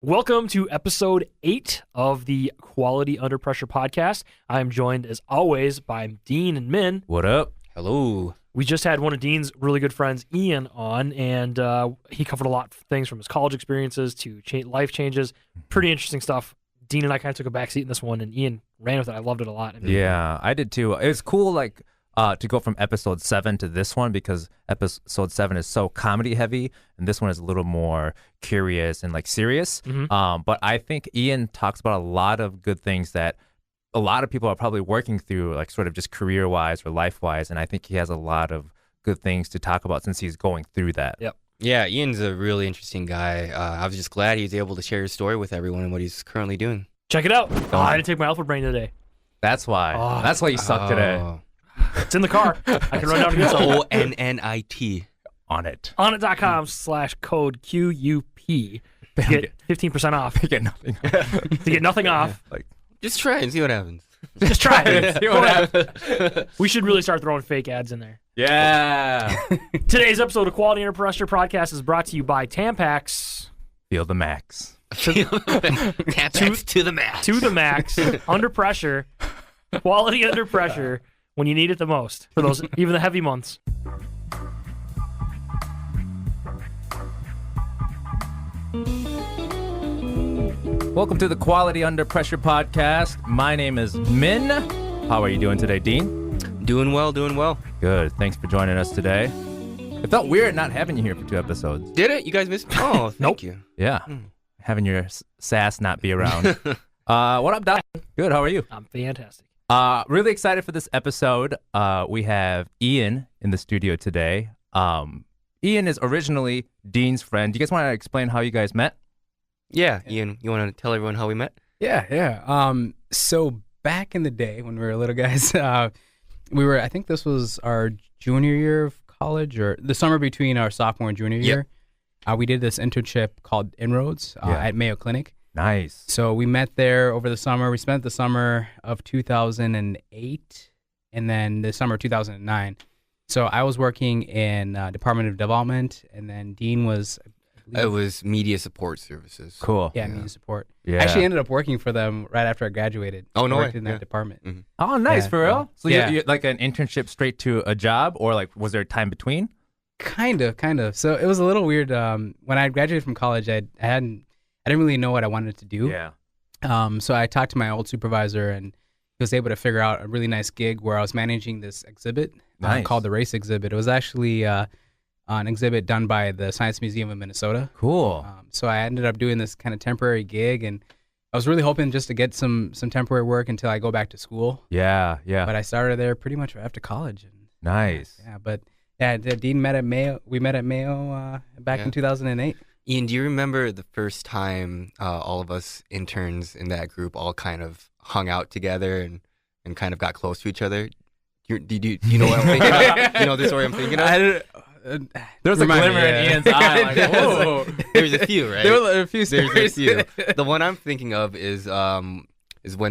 Welcome to episode 8 of the Quality Under Pressure podcast. I'm joined, as always, by Dean and Min. What up? Hello. We just had one of Dean's really good friends, Ian, on, and he covered a lot of things from his college experiences to life changes. Pretty interesting stuff. Dean and I kind of took a backseat in this one, and Ian ran with it. I loved it a lot. Yeah, I did too. It was cool, to go from episode 7 to this one because episode 7 is so comedy heavy, and this one is a little more curious and serious. Mm-hmm. But I think Ian talks about a lot of good things that a lot of people are probably working through, sort of just career-wise or life-wise, and I think he has a lot of good things to talk about since he's going through that. Yep. Yeah, Ian's a really interesting guy. I was just glad he was able to share his story with everyone and what he's currently doing. Check it out. I didn't take my alpha brain today. That's why. That's why you suck today. It's in the car. I can run down and get some. ONNIT. On it. Onnit.com/code QUP. Get 15% off. You get nothing. To get nothing off. Just try and see what happens. Just try it. See what happens. We should really start throwing fake ads in there. Yeah. Today's episode of Quality Under Pressure podcast is brought to you by Tampax. Feel the max. Tampax to the max. To the max. Under pressure. Quality under pressure when you need it the most. For those, even the heavy months. Welcome to the Quality Under Pressure podcast. My name is Min. How are you doing today, Dean? Doing well. Good. Thanks for joining us today. It felt weird not having you here for 2 episodes. Did it? You guys missed me? Oh, thank you. Yeah. Having your sass not be around. What up, Doc? Good. How are you? I'm fantastic. Really excited for this episode. We have Ian in the studio today. Ian is originally Dean's friend. Do you guys want to explain how you guys met? Yeah, Ian, you want to tell everyone how we met? Yeah. So back in the day when we were little guys, I think this was our junior year of college or the summer between our sophomore and junior year. We did this internship called Inroads at Mayo Clinic. Nice. So we met there over the summer. We spent the summer of 2008 and then the summer of 2009. So I was working in Department of Development, and then Dean was... It was Media Support Services. Cool. Yeah, media support. Yeah. I actually ended up working for them right after I graduated. Oh, no I worked way. in that department. Mm-hmm. Oh, nice. Yeah. For real? So Yeah. you like an internship straight to a job, or was there time between? Kind of. So it was a little weird. When I graduated from college, I didn't really know what I wanted to do. Yeah. So I talked to my old supervisor, and he was able to figure out a really nice gig where I was managing this exhibit called the Race Exhibit. It was actually an exhibit done by the Science Museum of Minnesota. Cool. So I ended up doing this kind of temporary gig, and I was really hoping just to get some temporary work until I go back to school. Yeah. But I started there pretty much right after college. And, Nice. Dean met at Mayo. We met at Mayo back in 2008. Ian, do you remember the first time all of us interns in that group all kind of hung out together and kind of got close to each other? Do you know what I'm thinking of? You know the story I'm thinking of? There's a glimmer in Ian's eye. Whoa. There's a few, right? There were a few There's stories. a few. The one I'm thinking of is when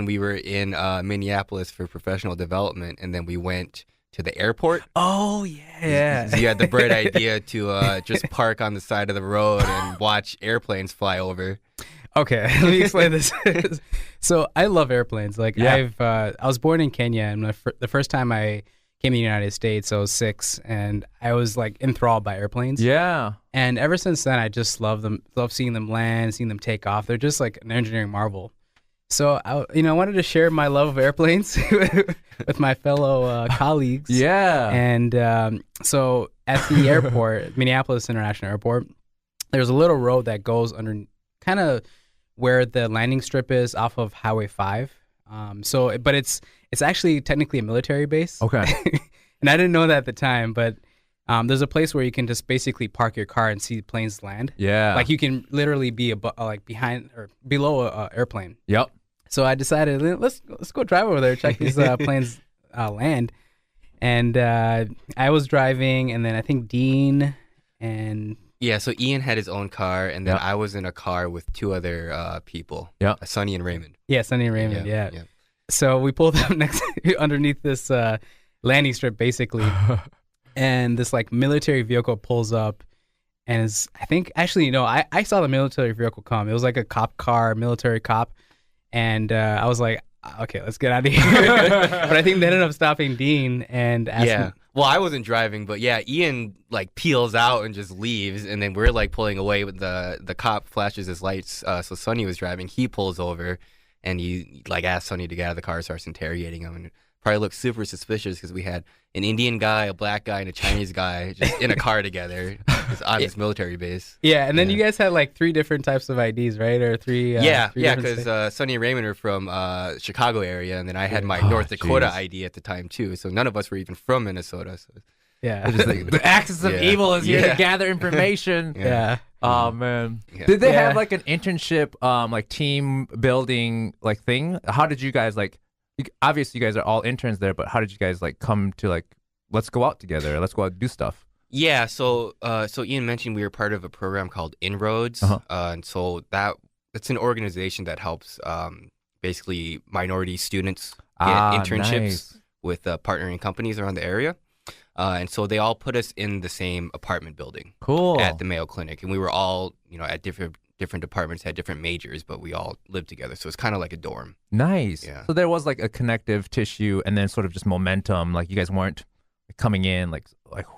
we were in Minneapolis for professional development, and then we went to the airport. Oh, yeah. So you had the bright idea to just park on the side of the road and watch airplanes fly over. Okay, let me explain this. So I love airplanes. Yeah. I was born in Kenya, and the first time I came to the United States, I was 6, and I was enthralled by airplanes. Yeah. And ever since then, I just love seeing them land, seeing them take off. They're just like an engineering marvel. So I wanted to share my love of airplanes with my fellow colleagues. Yeah. And so at the airport, Minneapolis International Airport, there's a little road that goes under kind of where the landing strip is off of Highway 5. But it's actually technically a military base. Okay. And I didn't know that at the time, but there's a place where you can just basically park your car and see planes land. Yeah. You can literally be behind or below a airplane. Yep. So I decided let's go drive over there, check these planes land. And I was driving, and then I think Dean and Yeah, so Ian had his own car, and then I was in a car with 2 other people. Yeah. Sonny and Raymond. Yeah, Sonny and Raymond. Yeah. So we pulled up underneath this landing strip, basically, and this military vehicle pulls up, And I think actually, I saw the military vehicle come. It was like a cop car, military cop, and I was like, okay, let's get out of here. But I think they ended up stopping Dean and asked him. Well, I wasn't driving, but yeah, Ian like peels out and just leaves, and then we're like pulling away. With the cop flashes his lights, so Sonny was driving. He pulls over, and he like asks Sonny to get out of the car, starts interrogating him, and it probably looked super suspicious because we had an Indian guy, a black guy, and a Chinese guy just in a car together just on this military base. Yeah, and then you guys had like 3 different types of IDs, right? Or 3? Because Sonny and Raymond are from Chicago area, and then I had my North Dakota ID at the time too. So none of us were even from Minnesota. So. Yeah, just like, the axis of evil is here to gather information. Yeah. Oh man. Yeah. Did they have like an internship, like team building like thing? How did you guys like? Obviously, you guys are all interns there, but how did you guys like come to like, let's go out together, let's go out and do stuff? Yeah, so Ian mentioned we were part of a program called Inroads, and so it's an organization that helps basically minority students get internships with partnering companies around the area, and so they all put us in the same apartment building. Cool. At the Mayo Clinic, and we were all at different departments, had different majors, but we all lived together, so it's kind of like a dorm. Nice. Yeah. So there was like a connective tissue, and then sort of just momentum. Like you guys weren't coming in like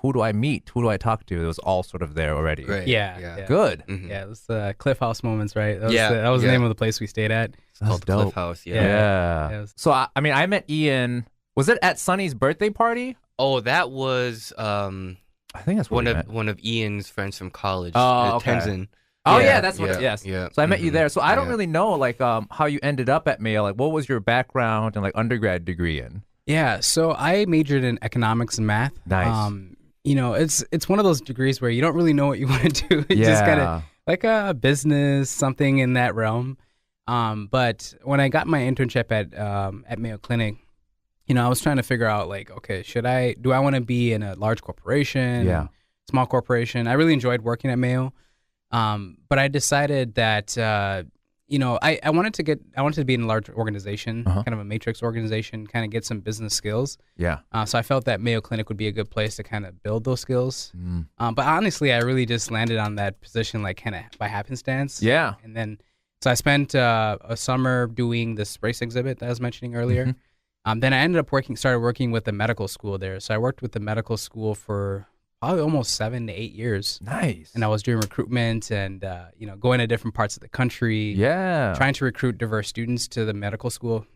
who do I meet? Who do I talk to? It was all sort of there already. Right. Yeah. Good. Mm-hmm. Yeah, it was Cliff House moments, right? That was the name of the place we stayed at. It's called dope. Cliff House. Yeah. So I mean, I met Ian. Was it at Sonny's birthday party? Oh, that was I think that's one of Ian's friends from college. Oh, okay. Tenzin. Oh yeah, that's what. Yes. Yeah. So I met you there. So I don't really know like how you ended up at Mayo. Like, what was your background and like undergrad degree in? Yeah. So I majored in economics and math. Nice. It's one of those degrees where you don't really know what you want to do. You just gotta like a business, something in that realm. But when I got my internship at Mayo Clinic, I was trying to figure out like, okay, do I want to be in a large corporation? Yeah. Small corporation. I really enjoyed working at Mayo. But I decided that, I wanted to be in a large organization, kind of a matrix organization, kind of get some business skills. Yeah. So I felt that Mayo Clinic would be a good place to kind of build those skills. But honestly, I really just landed on that position like kind of by happenstance. Yeah. And then, so I spent a summer doing this race exhibit that I was mentioning earlier. Then I ended up started working with the medical school there. So I worked with the medical school for probably almost 7 to 8 years. Nice. And I was doing recruitment and, going to different parts of the country. Yeah. Trying to recruit diverse students to the medical school.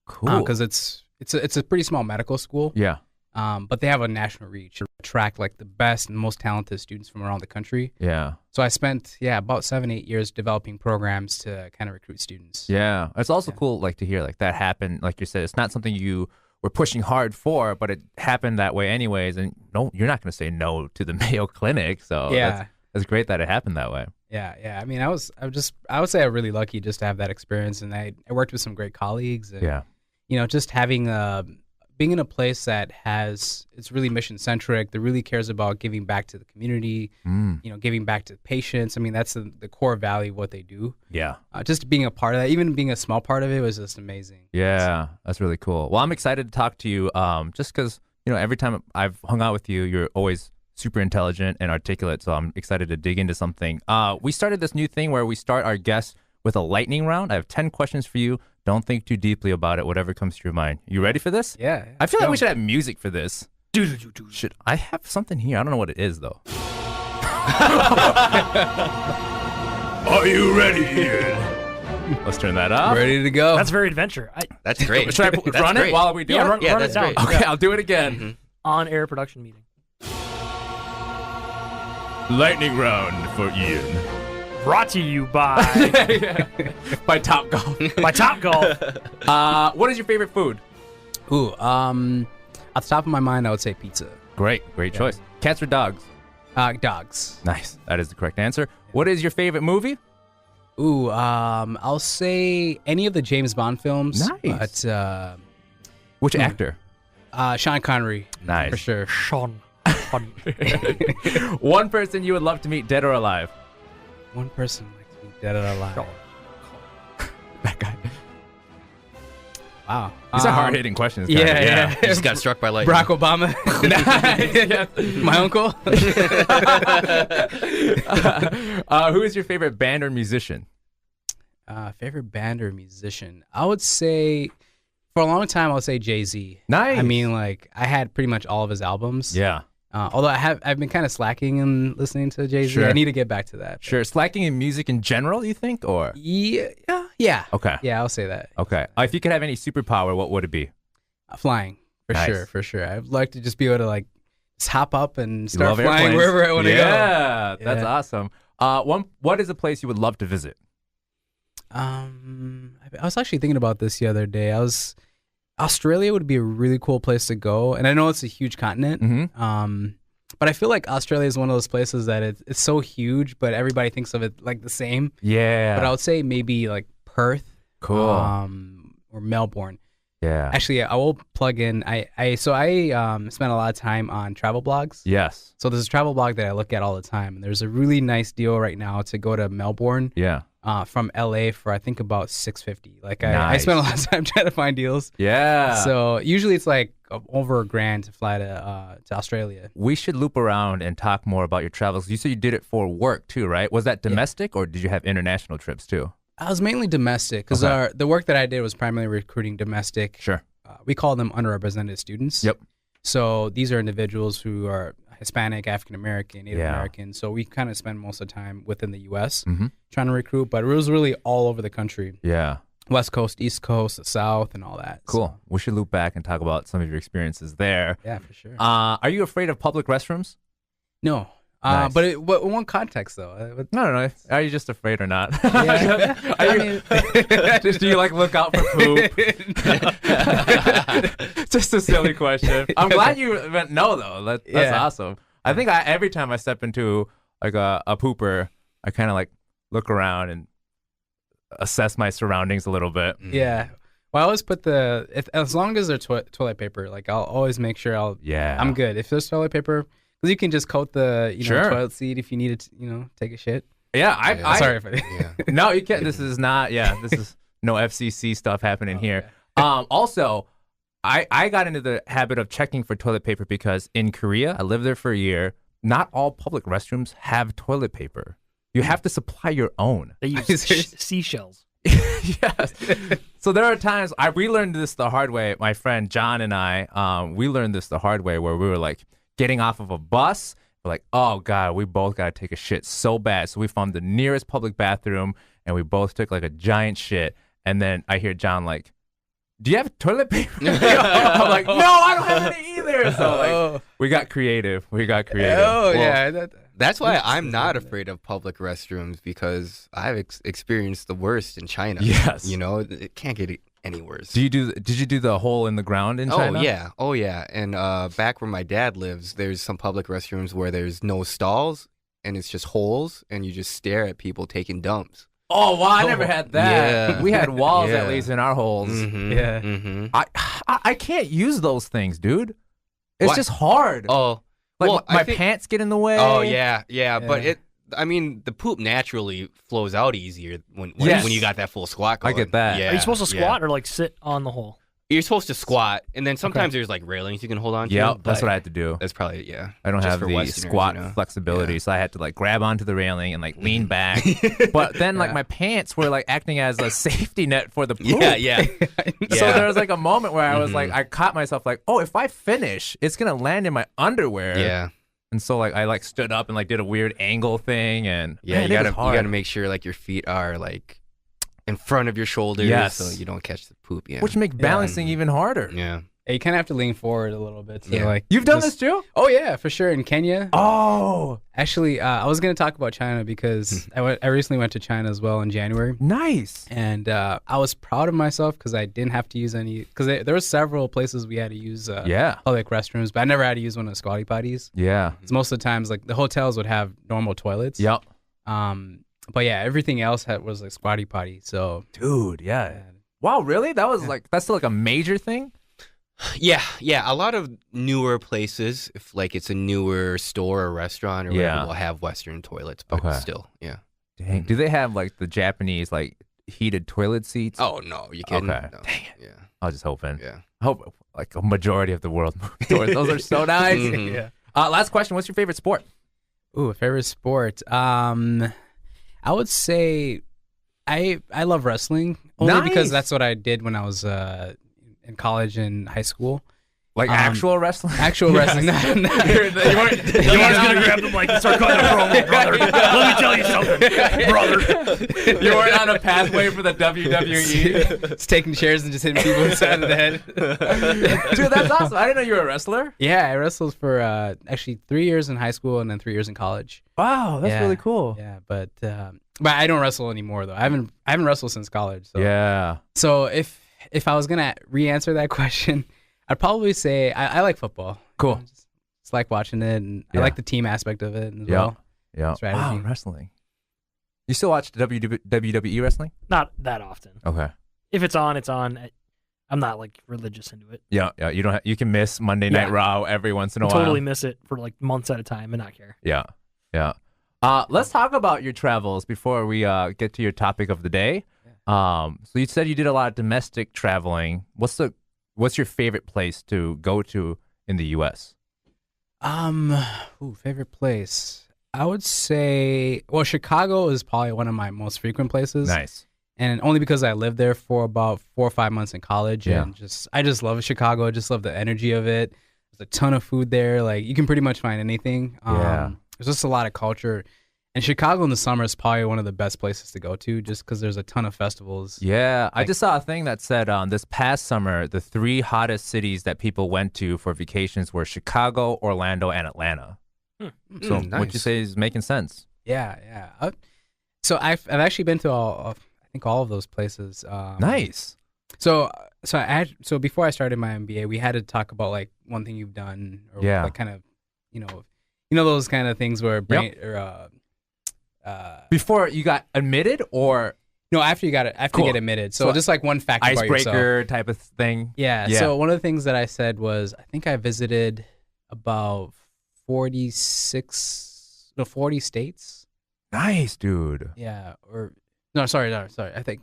Cool. Because it's a pretty small medical school. Yeah. But they have a national reach to attract like the best and most talented students from around the country. Yeah. So I spent, about 7, 8 years developing programs to kind of recruit students. Yeah. It's also cool like to hear like that happen. Like you said, it's not something you were pushing hard for, but it happened that way anyways. And no, you're not going to say no to the Mayo Clinic. So that's great that it happened that way. Yeah. I mean, I would say I'm really lucky just to have that experience. And I worked with some great colleagues. And, just having being in a place that it's really mission centric, that really cares about giving back to the community, giving back to patients. I mean, that's the core value of what they do. Yeah. Just being a part of that, even being a small part of it, was just amazing. Yeah, that's really cool. Well, I'm excited to talk to you just because, every time I've hung out with you, you're always super intelligent and articulate. So I'm excited to dig into something. We started this new thing where we start our guests with a lightning round. I have 10 questions for you. Don't think too deeply about it, whatever comes to your mind. You ready for this? Yeah. I feel like we should have music for this. Should I have something here? I don't know what it is, though. Are you ready, Ian? Let's turn that up. Ready to go. That's very adventure. That's great. Should I run it while we do it? Run that's it down. great. Okay, I'll do it again. Mm-hmm. On-air production meeting. Lightning round for Ian. Brought to you by By Top Golf. by Top Golf. What is your favorite food? Ooh, off the top of my mind, I would say pizza. Great choice. Cats or dogs? Dogs. Nice. That is the correct answer. What is your favorite movie? Ooh, I'll say any of the James Bond films. Nice. But Which actor? Sean Connery. Nice. For sure. Sean. One person you would love to meet, dead or alive? One person like to be dead or alive. That guy. Wow. These are hard-hitting questions. Yeah, kinda. yeah. You just got struck by lightning. Barack Obama. My uncle. Who is your favorite band or musician? Favorite band or musician? I would say, for a long time, I would say Jay-Z. Nice. I mean, like, I had pretty much all of his albums. Yeah. Although I've been kind of slacking in listening to Jay-Z. Sure. I need to get back to that. Sure. Slacking in music in general, you think, or? Yeah. Okay. Yeah, I'll say that. Okay. If you could have any superpower, what would it be? Flying, Nice. for sure. I'd like to just be able to like just hop up and You start love flying airplanes. wherever I want to go. Yeah, that's Yeah. awesome. What is a place you would love to visit? I was actually thinking about this the other day. Australia would be a really cool place to go, and I know it's a huge continent. Mm-hmm. But I feel like Australia is one of those places that it's so huge, but everybody thinks of it like the same. Yeah. But I would say maybe like Perth, Cool. or Melbourne. Yeah. Actually, I will plug in. I spent a lot of time on travel blogs. Yes. So there's a travel blog that I look at all the time, and there's a really nice deal right now to go to Melbourne Yeah. from LA for I think about $650. Like I Nice. spent a lot of time trying to find deals. Yeah. So usually it's like over $1,000 to fly to Australia. We should loop around and talk more about your travels. You said you did it for work too, right? Was that domestic or did you have international trips too? I was mainly domestic because Okay. the work that I did was primarily recruiting domestic. Sure. We call them underrepresented students. Yep. So these are individuals who are Hispanic, African American, Native Yeah. American. So we kind of spend most of the time within the U.S. Mm-hmm. trying to recruit, but it was really all over the country. Yeah. West Coast, East Coast, the South, and all that. Cool. So, We should loop back and talk about some of your experiences there. yeah, for sure. Are you afraid of public restrooms? No. Nice. But in one context, though. No. Are you just afraid or not? Yeah. Do you like look out for poop? Just a silly question. I'm glad you went no though. That's Yeah. awesome. I think every time I step into like a pooper, I kind of like look around and assess my surroundings a little bit. Yeah. Well, I always put as long as there's toilet paper, like I'll always make sure Yeah. I'm good. If there's toilet paper, because you can just coat the Sure. toilet seat if you need to take a shit. Yeah. I Sorry if I. Yeah. No, you can't. This is not. Yeah. This is no FCC stuff happening here. Also, I got into the habit of checking for toilet paper because in Korea, I lived there for a year. Not all public restrooms have toilet paper. You have to supply your own. They use seashells. Yes. So there are times we learned this the hard way. My friend John and I, we learned this the hard way where we were like getting off of a bus. We're like, oh God, we both got to take a shit so bad. So we found the nearest public bathroom and we both took like a giant shit. And then I hear John like, do you have toilet paper? I'm like, no, I don't have any either. So like, we got creative. Oh Well, yeah. That's why I'm not afraid of public restrooms because I've experienced the worst in China. Yes. It can't get any worse. Did you do the hole in the ground in China? Oh yeah. And back where my dad lives, there's some public restrooms where there's no stalls and it's just holes and you just stare at people taking dumps. Oh wow, I never had that. Yeah. We had walls Yeah. at least in our holes. Mhm, Yeah. mhm. I can't use those things, dude. It's Why? just hard. Oh. Like well, my I think- pants get in the way. Oh yeah. But Yeah. the poop naturally flows out easier when Yes. you got that full squat I going. get that. Yeah, Are you supposed to yeah. squat or like sit on the hole? You're supposed to squat, and then sometimes there's like railings you can hold on to. Yep, that's but what I had to do. That's probably I don't just have for the Westerners, squat you know? flexibility, Yeah. so I had to like grab onto the railing and like lean back. But then like my pants were like acting as a safety net for the poop. Yeah. So Yeah. there was like a moment where I was like, I caught myself like, oh, if I finish, it's gonna land in my underwear. Yeah. And so like I like stood up and like did a weird angle thing and Yeah, man, you it was gotta hard. make sure like your feet are like in front of your shoulders, Yes. so you don't catch the poop. Yeah, which make balancing even harder. yeah. Yeah, you kind of have to lean forward a little bit. To Yeah. like You've done just- this too? Oh yeah, for sure. In Kenya, Oh, actually, I was gonna talk about China because I recently went to China as well in January, nice. and I was proud of myself because I didn't have to use any. Because there were several places we had to use Yeah. public restrooms, but I never had to use one of the squatty potties. Yeah. 'Cause most of the times, like the hotels would have normal toilets. Yep. But yeah, everything else was like squatty potty. So Dude, yeah. Wow, really? That was like that's still like a major thing? Yeah. A lot of newer places, if like it's a newer store or restaurant or Yeah. whatever, will have Western toilets, but Okay. still, yeah. Dang. Do they have like the Japanese like heated toilet seats? Oh no, you kidding? Okay. No. Dang it. Yeah. I was just hoping. Yeah. I hope like a majority of the world moving towards those are so nice. Mhm. Yeah. Last question. What's your favorite sport? Ooh, favorite sport. I would say I love wrestling only because Nice. that's what I did when I was in college and high school. Like actual wrestling? Actual wrestling. You weren't He's gonna grab the mic and start cutting a promo, brother. Let me tell you something, brother. you weren't on a pathway for the WWE. Just taking chairs and just hitting people inside of the head. Dude, that's awesome. I didn't know you were a wrestler. Yeah, I wrestled for actually 3 years in high school and then 3 years in college. Wow, that's Yeah. really cool. Yeah, but I don't wrestle anymore though. I haven't wrestled since college. So. Yeah. So if I was gonna re-answer that question, I'd probably say I like football. Cool. You know, just like watching it, and Yeah. I like the team aspect of it as Yeah. well. Yeah. Strategy. Wow, wrestling. You still watch WWE wrestling? Not that often. Okay. If it's on, it's on. I'm not like religious into it. Yeah, yeah. You don't. You can miss Monday Night Yeah. Raw every once in a I while. totally miss it for like months at a time and not care. Yeah, yeah. Let's talk about your travels before we get to your topic of the day. So you said you did a lot of domestic traveling. What's your favorite place to go to in the U.S.? Favorite place. I would say, well, Chicago is probably one of my most frequent places. Nice. And only because I lived there for about 4 or 5 months in college, Yeah. and I just love Chicago. I just love the energy of it. There's a ton of food there. Like you can pretty much find anything. Yeah. There's just a lot of culture. And Chicago in the summer is probably one of the best places to go to, just because there's a ton of festivals. Yeah, I just saw a thing that said this past summer, the 3 hottest cities that people went to for vacations were Chicago, Orlando, and Atlanta. So nice. what you say is making sense. Yeah. So I've actually been to I think all of those places. Nice. So before I started my MBA, we had to talk about like one thing you've done, or Yeah. like kind of, you know those kind of things where Before you got admitted or no, after you Cool. get admitted. So So just like one fact about yourself. icebreaker type of thing. Yeah. Yeah. So one of the things that I said was I think I visited about 40 states. Nice, dude. Yeah. Or no, sorry. I think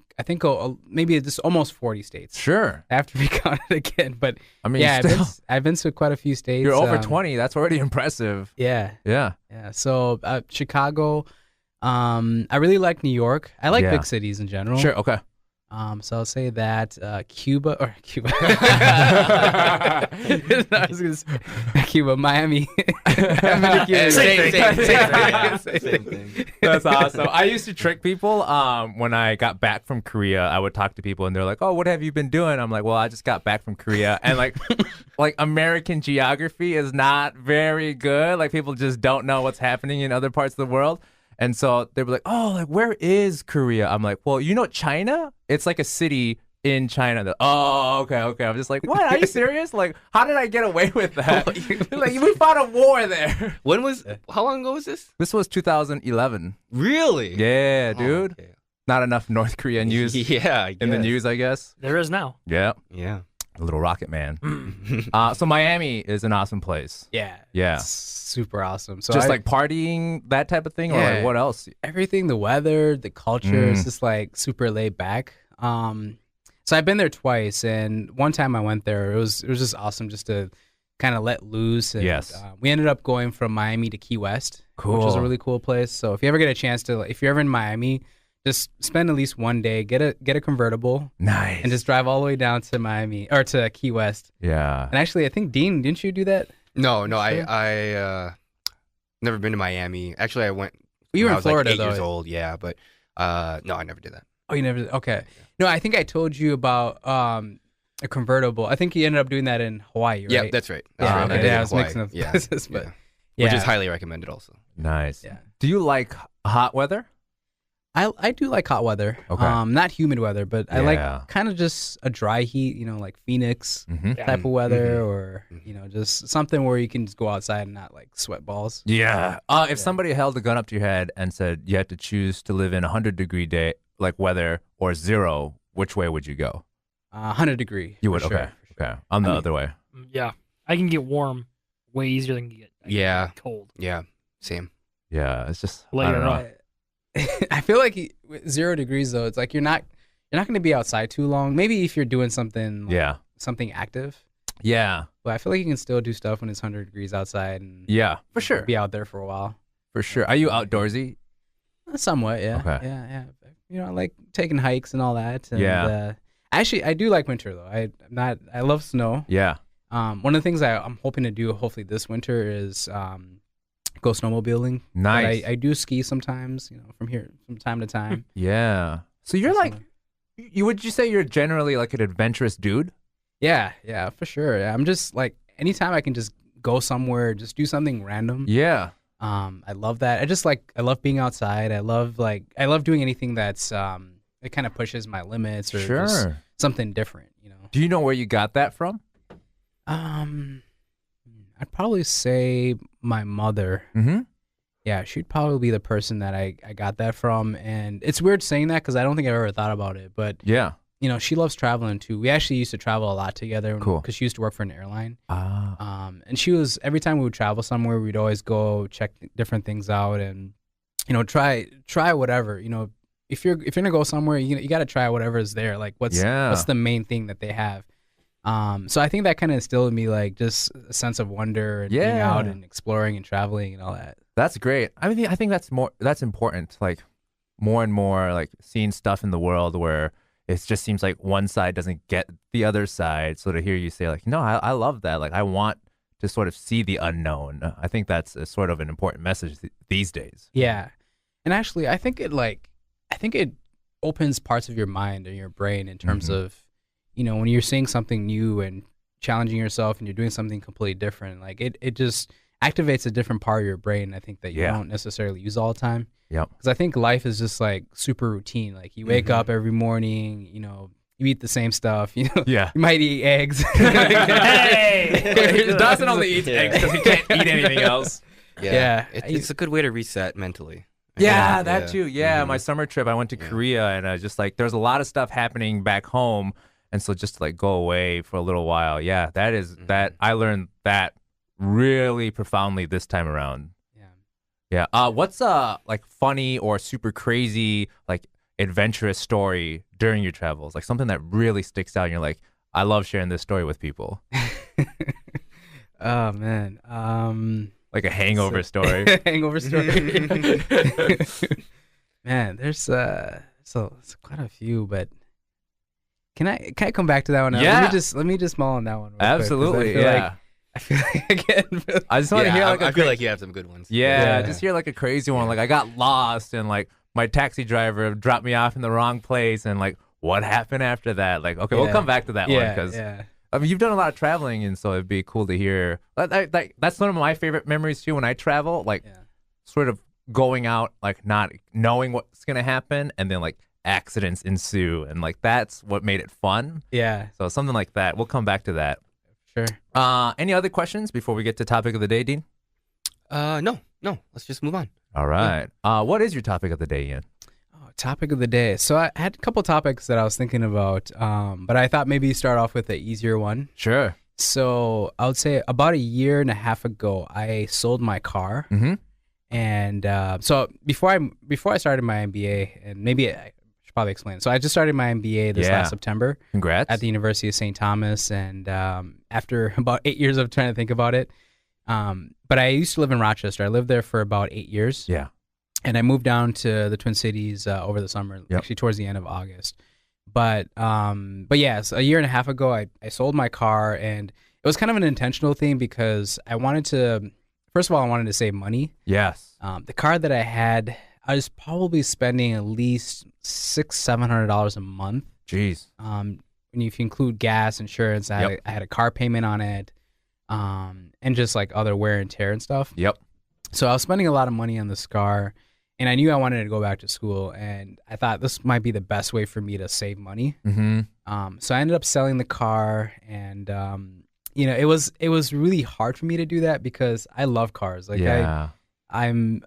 maybe it's almost 40 states. Sure. I have to recount it again, but I mean, yeah, still, I've been to quite a few states. you're over 20. That's already impressive. Yeah. Yeah. Yeah. So Chicago. I really like New York. I like Yeah. big cities in general. Sure. Okay. So I'll say that Cuba. I was gonna say Cuba, Miami. I've been to Cuba. Same thing. That's awesome. I used to trick people. When I got back from Korea, I would talk to people and they're like, "Oh, what have you been doing?" I'm like, "Well, I just got back from Korea," and like American geography is not very good. Like people just don't know what's happening in other parts of the world. And so they were like, "Oh, like where is Korea?" I'm like, "Well, you know China? It's like a city in China." Oh, okay. I'm just like, "What? Are you serious? Like, how did I get away with that?" Like, we fought a war there. How long ago was this? This was 2011. Really? Yeah, Oh, dude. okay. Not enough North Korea news Yeah, I in the guess. news, I guess. There is now. Yeah, Yeah. a little rocket man. So Miami is an awesome place. Yeah. Yeah. It's super awesome. So Just I- like partying, that type of thing, or Yeah. like what else? everything, the weather, the culture is just like super laid back. So I've been there twice, and one time I went there, it was just awesome just to kind of let loose. And, Yes. we ended up going from Miami to Key West, which was Cool. a really cool place. So if you ever get a chance to, if you're ever in Miami, just spend at least one day, get a convertible, Nice. and just drive all the way down to Miami or to Key West. yeah. And actually, I think Dean, didn't you do that? No, Sure. I never been to Miami. Actually, I went. You were when in I was Florida, like 8 though. years old. Yeah, but no, I never did that. Oh, you never? Okay. No, I think I told you about a convertible. I think you ended up doing that in Hawaii, right? Yeah, that's right. That's Yeah, right. okay. I did Yeah, in I was Hawaii. mixing up Yeah, places, but- which Yeah. is highly recommended also. Nice. Yeah. Do you like hot weather? I do like hot weather. Okay. Not humid weather, but I Yeah. like kind of just a dry heat, like Phoenix Mm-hmm. Yeah. type of weather, Mhm. or just something where you can just go outside and not like sweat balls. Yeah. If somebody held a gun up to your head and said you had to choose to live in 100-degree day like weather or 0, which way would you go? 100-degree. You would. for sure, Okay. for sure. Okay. I'm the I mean- other way. Yeah, I can get warm way easier than get Yeah. cold. Yeah, same. Yeah. It's just I Later don't know. on. I feel like 0 degrees though. It's like you're not you're not going to be outside too long. Maybe if you're doing something, like, something active. Yeah. But I feel like you can still do stuff when it's 100 degrees outside and Yeah, for sure. be out there for a while. For sure. Are you outdoorsy? Somewhat, yeah. Okay. Yeah. You know, I like taking hikes and all that. And, Yeah. actually, I do like winter though. I love snow. Yeah. One of the things I'm hoping to do hopefully this winter is go snowmobiling. Nice. But I do ski sometimes, from time to time. Yeah. So you're like, would you say you're generally like an adventurous dude? Yeah, for sure. I'm just like, anytime I can just go somewhere, just do something random. Yeah. I love that. I love being outside. I love doing anything that's it kind of pushes my limits or just something different, Do you know where you got that from? I'd probably say my mother. Mm-hmm. Yeah, she'd probably be the person that I got that from. And it's weird saying that because I don't think I've ever thought about it. But, Yeah. She loves traveling too. We actually used to travel a lot together. Cool. Because she used to work for an airline. And she was, every time we would travel somewhere, we'd always go check different things out and, try whatever. If you're going to go somewhere, you got to try whatever is there. Like, what's the main thing that they have? So I think that kind of instilled in me like just a sense of wonder and being out and exploring and traveling and all that. That's great. I mean, I think that's important. Like more and more, like seeing stuff in the world where it just seems like one side doesn't get the other side. So to hear you say like, no, I love that. Like I want to sort of see the unknown. I think that's a sort of an important message these days. Yeah, and actually, I think it opens parts of your mind and your brain in terms of, when you're seeing something new and challenging yourself and you're doing something completely different, like it just activates a different part of your brain, I think, that you don't necessarily use all the time. Yep. Because I think life is just like super routine. Like you wake up every morning, you eat the same stuff, Yeah. You might eat eggs. Hey! Dawson only eats eggs because he can't eat anything else. Yeah. It's a good way to reset mentally. Yeah, that too. Yeah, my summer trip, I went to Korea and I just like, there's a lot of stuff happening back home. And so just to like go away for a little while. Yeah, that is that I learned that really profoundly this time around. Yeah. What's like funny or super crazy, like adventurous story during your travels? Like something that really sticks out and you're like, I love sharing this story with people. Oh man. Like a hangover story. Hangover story. Man, there's quite a few, but can I come back to that one? Yeah. Let me just mull on that one. Absolutely. I feel like again. I just want to hear like I feel like you have some good ones. Yeah, just hear like a crazy one. Like I got lost and like my taxi driver dropped me off in the wrong place and like what happened after that? Like, okay, we'll come back to that one because I mean, you've done a lot of traveling and so it'd be cool to hear. That's one of my favorite memories too when I travel, like sort of going out, like not knowing what's going to happen and then like accidents ensue and like that's what made it fun. Yeah. So something like that. We'll come back to that. Sure. Any other questions before we get to topic of the day, Dean? No. Let's just move on. All right. What is your topic of the day, Ian? Topic of the day. So I had a couple topics that I was thinking about, but I thought maybe start off with an easier one. Sure. So I would say about a year and a half ago, I sold my car. Mm-hmm. And so before I started my MBA, and maybe I should probably explain. So I just started my MBA this last September. Congrats. At the University of St. Thomas. And after about 8 years of trying to think about it, but I used to live in Rochester. I lived there for about 8 years. Yeah. And I moved down to the Twin Cities over the summer, actually towards the end of August. But yeah, so a year and a half ago, I sold my car, and it was kind of an intentional thing because I wanted to, first of all, I wanted to save money. Yes. The car that I had, I was probably spending at least $600-700 a month. Jeez. And if you include gas, insurance, I had a car payment on it, and just like other wear and tear and stuff. Yep. So I was spending a lot of money on this car. And I knew I wanted to go back to school, and I thought this might be the best way for me to save money. Mm-hmm. So I ended up selling the car, and it was really hard for me to do that because I love cars. Like I've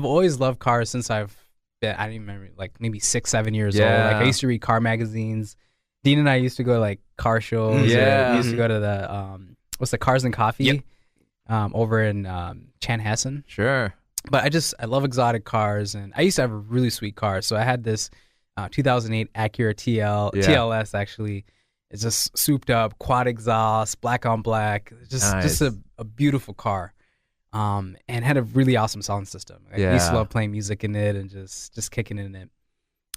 always loved cars since I've been, I don't even remember, like maybe 6-7 years old. Like I used to read car magazines. Dean and I used to go to like car shows. Yeah. We used to go to the what's the Cars and Coffee over in Chanhassen. Sure. But I love exotic cars, and I used to have a really sweet car. So I had this 2008 Acura TLS actually. It's just souped up, quad exhaust, black on black. Just a beautiful car. And had a really awesome sound system. I used to love playing music in it and just kicking in it.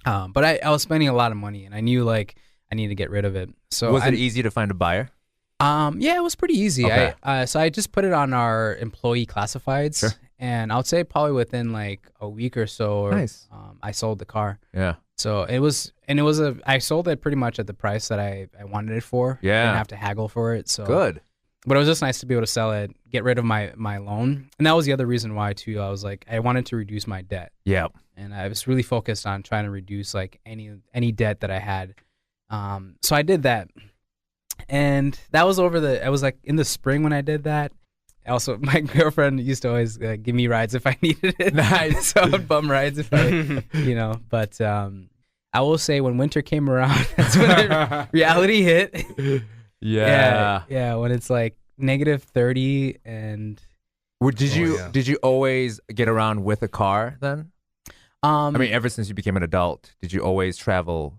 But I was spending a lot of money, and I knew like I needed to get rid of it. So was it easy to find a buyer? Yeah, it was pretty easy. Okay. So I just put it on our employee classifieds, Sure. and I would say probably within like a week or so, Nice. I sold the car. Yeah. So I sold it pretty much at the price that I wanted it for. Yeah. I didn't have to haggle for it. So Good. But it was just nice to be able to sell it, get rid of my loan. And that was the other reason why too. I was like, I wanted to reduce my debt. Yeah. And I was really focused on trying to reduce like any debt that I had. So I did that. And that was it was like in the spring when I did that. Also, my girlfriend used to always give me rides if I needed it. Nice. So I would bum rides if I, But I will say when winter came around, that's when reality hit. Yeah. Yeah. When it's like -30 and. Did you always get around with a car then? I mean, ever since you became an adult, did you always travel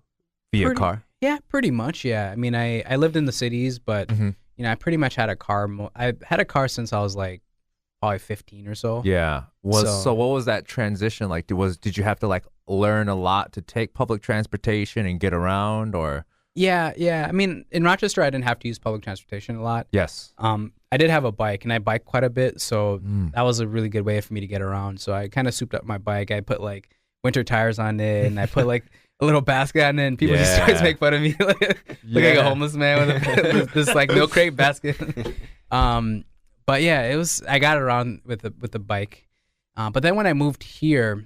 via car? Yeah, pretty much. Yeah. I mean, I lived in the cities, but I pretty much had a car. I had a car since I was like probably 15 or so. Yeah. So what was that transition like? Did you have to like learn a lot to take public transportation and get around, or? Yeah. I mean, in Rochester, I didn't have to use public transportation a lot. Yes. I did have a bike, and I bike quite a bit, so that was a really good way for me to get around. So I kind of souped up my bike. I put like winter tires on it, and I put like a little basket on it, and people just always make fun of me, look like a homeless man with this like milk crate basket. But yeah, I got around with the bike. But then when I moved here,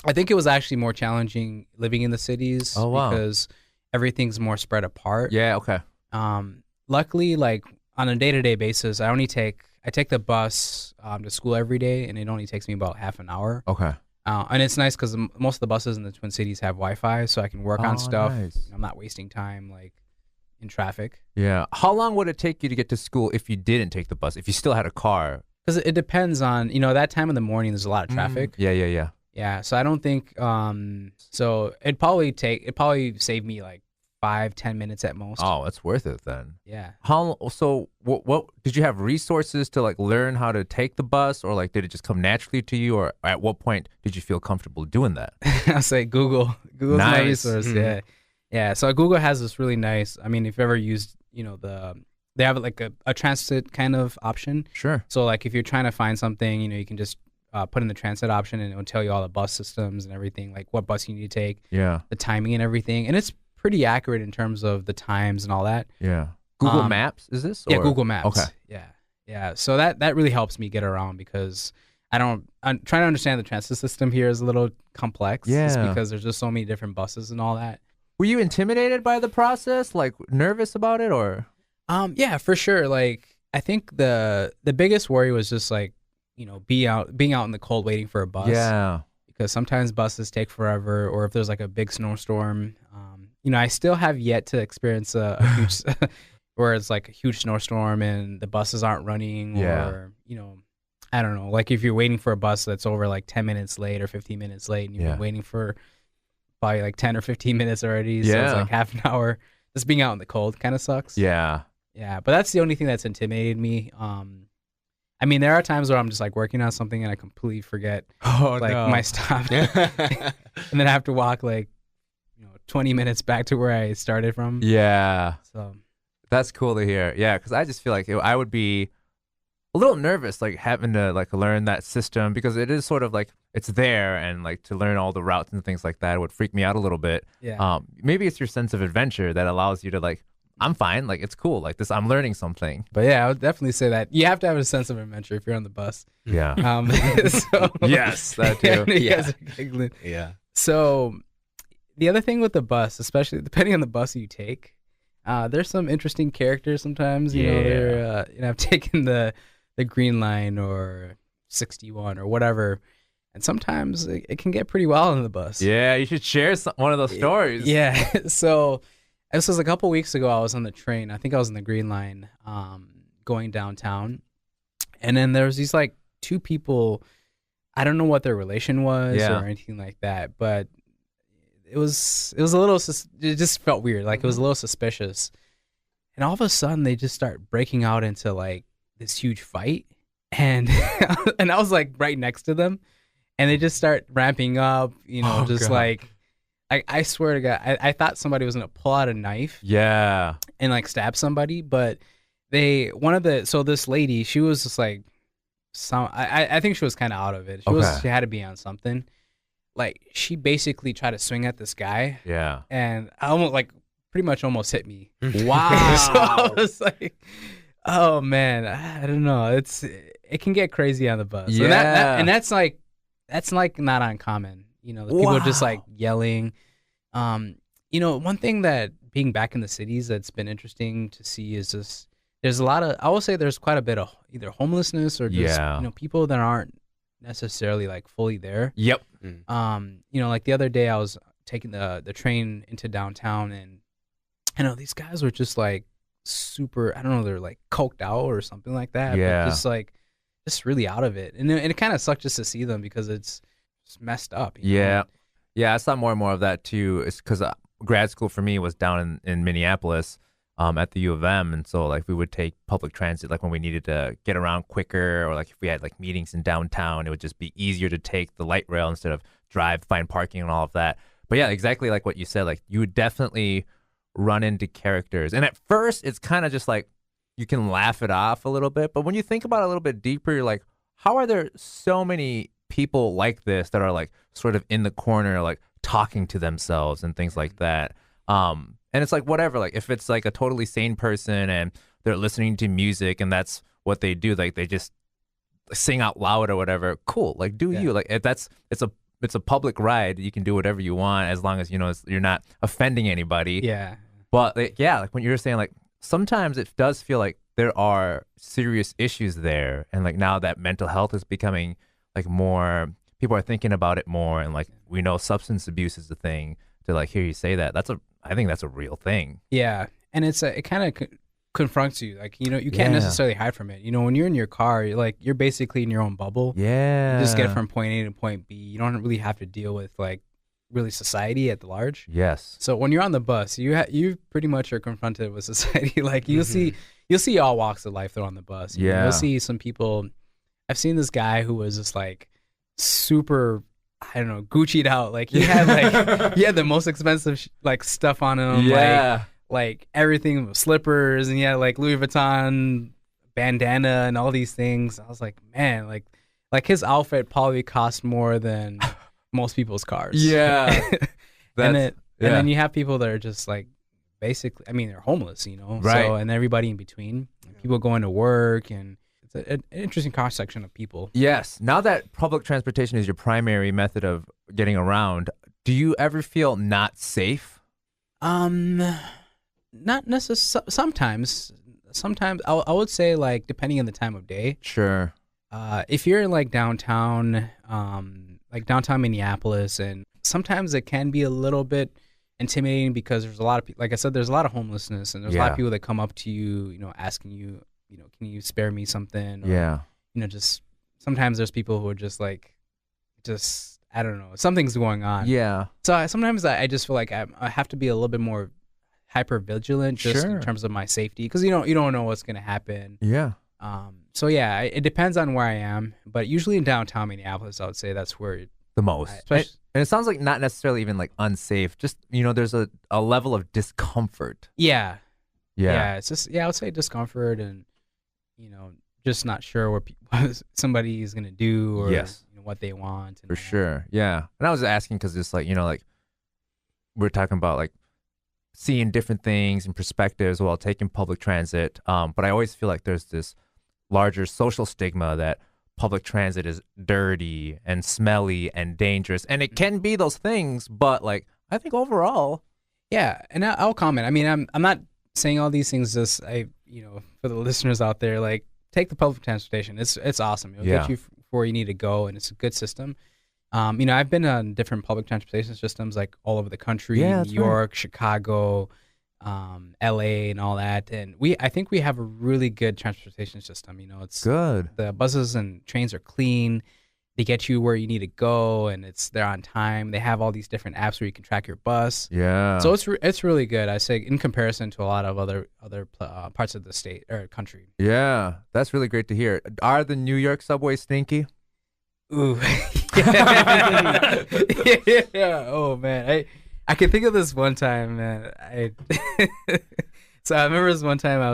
I think it was actually more challenging living in the cities because everything's more spread apart. Yeah. Okay. Luckily, like on a day-to-day basis, I take the bus to school every day, and it only takes me about half an hour. Okay. And it's nice because most of the buses in the Twin Cities have Wi-Fi, so I can work on stuff. Nice. I'm not wasting time like in traffic. Yeah. How long would it take you to get to school if you didn't take the bus? If you still had a car? Because it depends on that time of the morning. There's a lot of traffic. Yeah. Yeah. So I don't think. So it'd probably save me like 5-10 minutes at most. Oh, that's worth it then. Yeah. What did you have resources to like learn how to take the bus, or like did it just come naturally to you, or at what point did you feel comfortable doing that? I'll say Google. Google's my resource. Mm-hmm. Yeah. So Google has this really nice. I mean, if you've ever used, they have like a transit kind of option. Sure. So like if you're trying to find something, you can just put in the transit option, and it'll tell you all the bus systems and everything, like what bus you need to take. Yeah. The timing and everything, and it's pretty accurate in terms of the times and all that. Yeah. Google Maps is this? Yeah, Google Maps. Okay. Yeah. So that really helps me get around because I'm trying to understand the transit system here is a little complex. Yeah. Just because there's just so many different buses and all that. Were you intimidated by the process? Like nervous about it, or? Yeah, for sure. Like I think the biggest worry was just like, being out in the cold waiting for a bus. Yeah. Because sometimes buses take forever, or if there's like a big snowstorm. I still have yet to experience a huge, where it's like a huge snowstorm and the buses aren't running, or I don't know. Like if you're waiting for a bus that's over like 10 minutes late or 15 minutes late, and you've been waiting for probably like 10 or 15 minutes already, so it's like half an hour. Just being out in the cold kind of sucks. Yeah. Yeah, but that's the only thing that's intimidated me. I mean, there are times where I'm just like working on something and I completely forget my stop, and then I have to walk like 20 minutes back to where I started from. Yeah. So that's cool to hear. Yeah, because I just feel like I would be a little nervous, like having to like learn that system, because it is sort of like it's there, and like to learn all the routes and things like that would freak me out a little bit. Yeah. Maybe it's your sense of adventure that allows you to like, I'm fine, like it's cool, like this, I'm learning something. But yeah, I would definitely say that you have to have a sense of adventure if you're on the bus. Yeah. So, yes, that too. Yeah. So the other thing with the bus, especially depending on the bus you take, there's some interesting characters sometimes. I've taken the Green Line or 61 or whatever, and sometimes it can get pretty wild on the bus. Yeah, you should share one of those stories. Yeah. So this was a couple weeks ago. I was on the train. I think I was on the Green Line, going downtown, and then there was these like two people. I don't know what their relation was or anything like that, but it was a little, it just felt weird. Like it was a little suspicious. And all of a sudden they just start breaking out into like this huge fight. And, and I was like right next to them and they just start ramping up, just like, I swear to God, I thought somebody was going to pull out a knife. Yeah. And like stab somebody. But so this lady, she was just like, I think she was kind of out of it. She had to be on something. Like she basically tried to swing at this guy. Yeah. And I almost like pretty much almost hit me. Wow. So I was like, oh man, I don't know. It can get crazy on the bus. Yeah. And that's like not uncommon. The people just like yelling. One thing that being back in the cities that's been interesting to see is just there's a lot of, I will say there's quite a bit of either homelessness or just people that aren't necessarily like fully there. Yep. Like the other day I was taking the train into downtown and these guys were just like super, I don't know, they're like coked out or something like that. Yeah. But just really out of it. And it kind of sucked just to see them because it's just messed up. Yeah. Yeah, I saw more and more of that too. It's because grad school for me was down in Minneapolis at the U of M. And so like we would take public transit like when we needed to get around quicker or like if we had like meetings in downtown, it would just be easier to take the light rail instead of find parking and all of that. But yeah, exactly like what you said, like you would definitely run into characters. And at first it's kind of just like you can laugh it off a little bit. But when you think about it a little bit deeper, you're like, how are there so many people like this that are like sort of in the corner, like talking to themselves and things like that? And it's like, whatever, like if it's like a totally sane person and they're listening to music and that's what they do, like they just sing out loud or whatever, cool. Like you, like if it's a public ride, you can do whatever you want as long as, you're not offending anybody. Yeah. But like when you're saying like, sometimes it does feel like there are serious issues there. And like now that mental health is becoming like more, people are thinking about it more. And like, we know substance abuse is the thing to like hear you say that. I think that's a real thing. Yeah. And it kind of confronts you. Like, you can't necessarily hide from it. When you're in your car, you're basically in your own bubble. Yeah. You just get from point A to point B. You don't really have to deal with like really society at large. Yes. So when you're on the bus, you pretty much are confronted with society. Like you'll see all walks of life that are on the bus. You'll see some people. I've seen this guy who was just like super, I don't know, Gucci'd out. Like he had the most expensive like stuff on him. Yeah. Like everything with slippers and he had like Louis Vuitton bandana and all these things. I was like, man, like his outfit probably cost more than most people's cars. Yeah. And then you have people that are just like basically, I mean, they're homeless, Right. So, and everybody in between. People going to work and it's an interesting cross section of people. Yes. Now that public transportation is your primary method of getting around, do you ever feel not safe? Not necessarily. Sometimes I would say like depending on the time of day. Sure. If you're in like downtown Minneapolis, and sometimes it can be a little bit intimidating because there's a lot of people. Like I said, there's a lot of homelessness, and there's a lot of people that come up to you, asking you, can you spare me something? Or, just sometimes there's people who are just like, I don't know, something's going on. Yeah. So sometimes I just feel like I have to be a little bit more hyper vigilant just in terms of my safety because you don't know what's gonna happen. Yeah. So yeah, it depends on where I am, but usually in downtown Minneapolis, I would say that's where the most. And it sounds like not necessarily even like unsafe. Just there's a level of discomfort. Yeah. It's just I would say discomfort and just not sure what somebody is gonna do or what they want. For sure. Yeah. And I was asking because it's like like we're talking about like seeing different things and perspectives while taking public transit. But I always feel like there's this larger social stigma that public transit is dirty and smelly and dangerous. And it can be those things, but like I think overall. Yeah. And I'll comment. I mean, I'm not saying all these things just for the listeners out there, like take the public transportation. It's awesome. It'll get you where you need to go and it's a good system. I've been on different public transportation systems like all over the country, New York, Chicago, LA and all that. And I think we have a really good transportation system. It's good. The buses and trains are clean. they get you where you need to go, and they're on time. They have all these different apps where you can track your bus. Yeah. So it's really good. I say in comparison to a lot of other parts of the state or country. Yeah, that's really great to hear. Are the New York subways stinky? Ooh. Yeah. Oh man, I can think of this one time, man. So I remember this one time I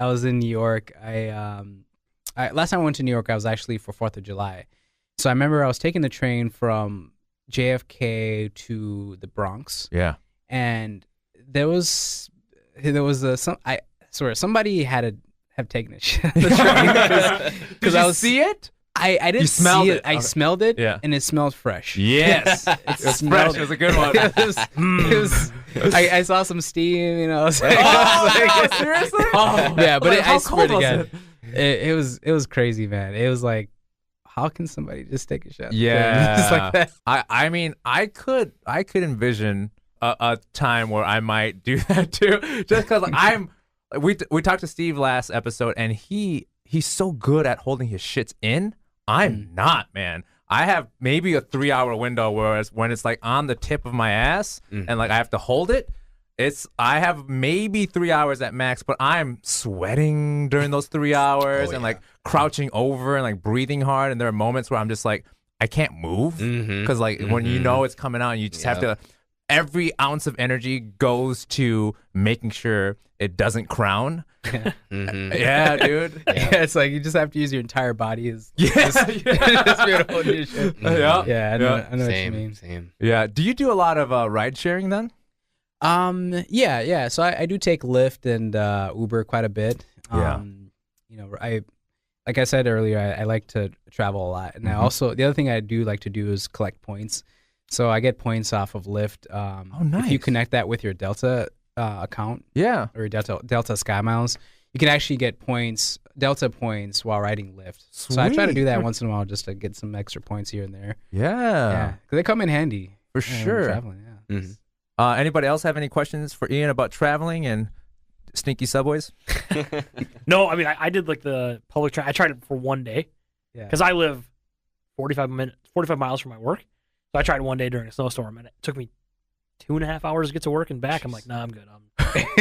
was in New York. Last time I went to New York, I was actually for 4th of July. So I remember I was taking the train from JFK to the Bronx. Yeah. And there was somebody had to have taken a shit on the train because I was see it. I didn't You smelled see it. it. I Okay. smelled it, Yeah. and it smelled fresh. Yes. It's fresh. It was a good one. I saw some steam, you know. I was like, Seriously? Oh, yeah, but Like, I how swear cold to was God, it was crazy, man. It was like, how can somebody just take a shot? Yeah. Just like that. I mean, I could envision a time where I might do that too, just because we talked to Steve last episode, and he's so good at holding his shits in. I'm not, man. I have maybe a 3-hour window when it's like on the tip of my ass and like I have to hold it. I have maybe 3 hours at max, but I'm sweating during those 3 hours and like crouching over and like breathing hard. And there are moments where I'm just like, I can't move because like when you know it's coming out, and you just have to. Every ounce of energy goes to making sure it doesn't crown. Yeah, dude. Yeah, it's like you just have to use your entire body as Yes. just beautiful shit. Yeah. I know what you mean. Same. Yeah. Do you do a lot of ride sharing then? Yeah. So I do take Lyft and Uber quite a bit. Yeah. You know, like I said earlier, I like to travel a lot, and I also the other thing I do like to do is collect points. So I get points off of Lyft. Nice. If you connect that with your Delta account, Yeah. or Delta Sky Miles, you can actually get Delta points while riding Lyft. So I try to Sweet. do that once in a while just to get some extra points here and there. Yeah. Yeah, because they come in handy For when sure. traveling. Yeah. Anybody else have any questions for Ian about traveling and stinky subways? No, I mean I did like the public train. I tried it for one day Yeah. because I live 45 miles from my work. So I tried it one day during a snowstorm, and it took me 2.5 hours to get to work and back. I'm like, nah, I'm good.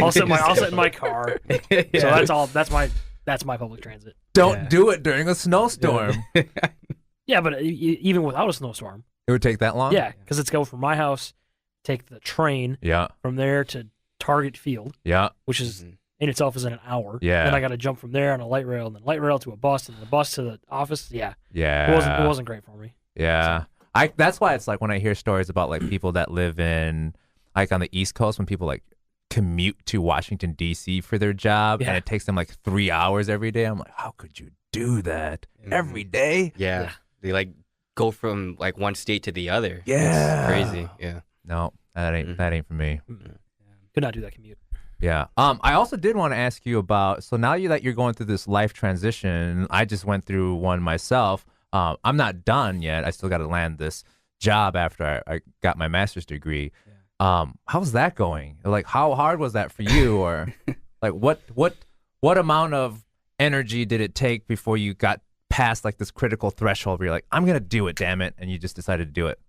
I'll sit in my car. Yeah. So that's all. That's my public transit. Don't do it during a snowstorm. Yeah, but even without a snowstorm, It would take that long? yeah, because it's go from my house, take the train Yeah. from there to Target Field, Yeah. which is in itself is in an hour. Yeah. Then I got to jump from there on a light rail, and then light rail to a bus, and then the bus to the office. Yeah, Yeah. it wasn't great for me. Yeah. That's why it's like when I hear stories about like people that live in like on the East Coast, when people like commute to Washington D.C. for their job and it takes them like 3 hours every day. I'm like, how could you do that every day? Yeah. They like go from like one state to the other. Yeah. It's crazy. Yeah. No, that ain't for me. Could not do that commute. Yeah. I also did want to ask you about, so now that you're going through this life transition, I just went through one myself. I'm not done yet. I still got to land this job after I got my master's degree. How's that going? Like, how hard was that for you? Or like, what amount of energy did it take before you got past like this critical threshold where you're like, I'm going to do it, damn it. And you just decided to do it.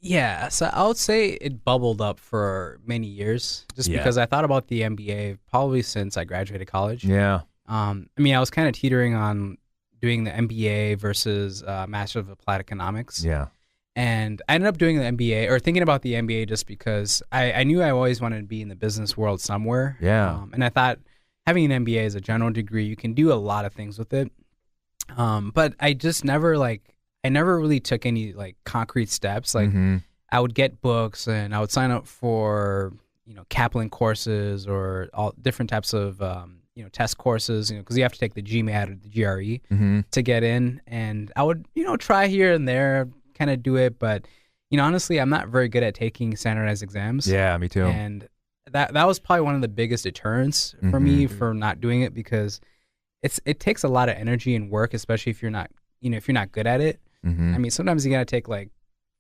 Yeah, so I would say it bubbled up for many years just because I thought about the MBA probably since I graduated college. Yeah. I mean, I was kind of teetering on doing the MBA versus Master of Applied Economics. Yeah. And I ended up doing the MBA or thinking about the MBA just because I knew I always wanted to be in the business world somewhere. Yeah. And I thought having an MBA as a general degree, you can do a lot of things with it. But I just never really took any like concrete steps. Like I would get books and I would sign up for, Kaplan courses or all different types of, test courses, because you have to take the GMAT or the GRE to get in. And I would, try here and there, kind of do it. But, honestly, I'm not very good at taking standardized exams. Yeah, me too. And that was probably one of the biggest deterrents for me for not doing it, because it takes a lot of energy and work, especially if you're not, if you're not good at it. I mean, sometimes you got to take like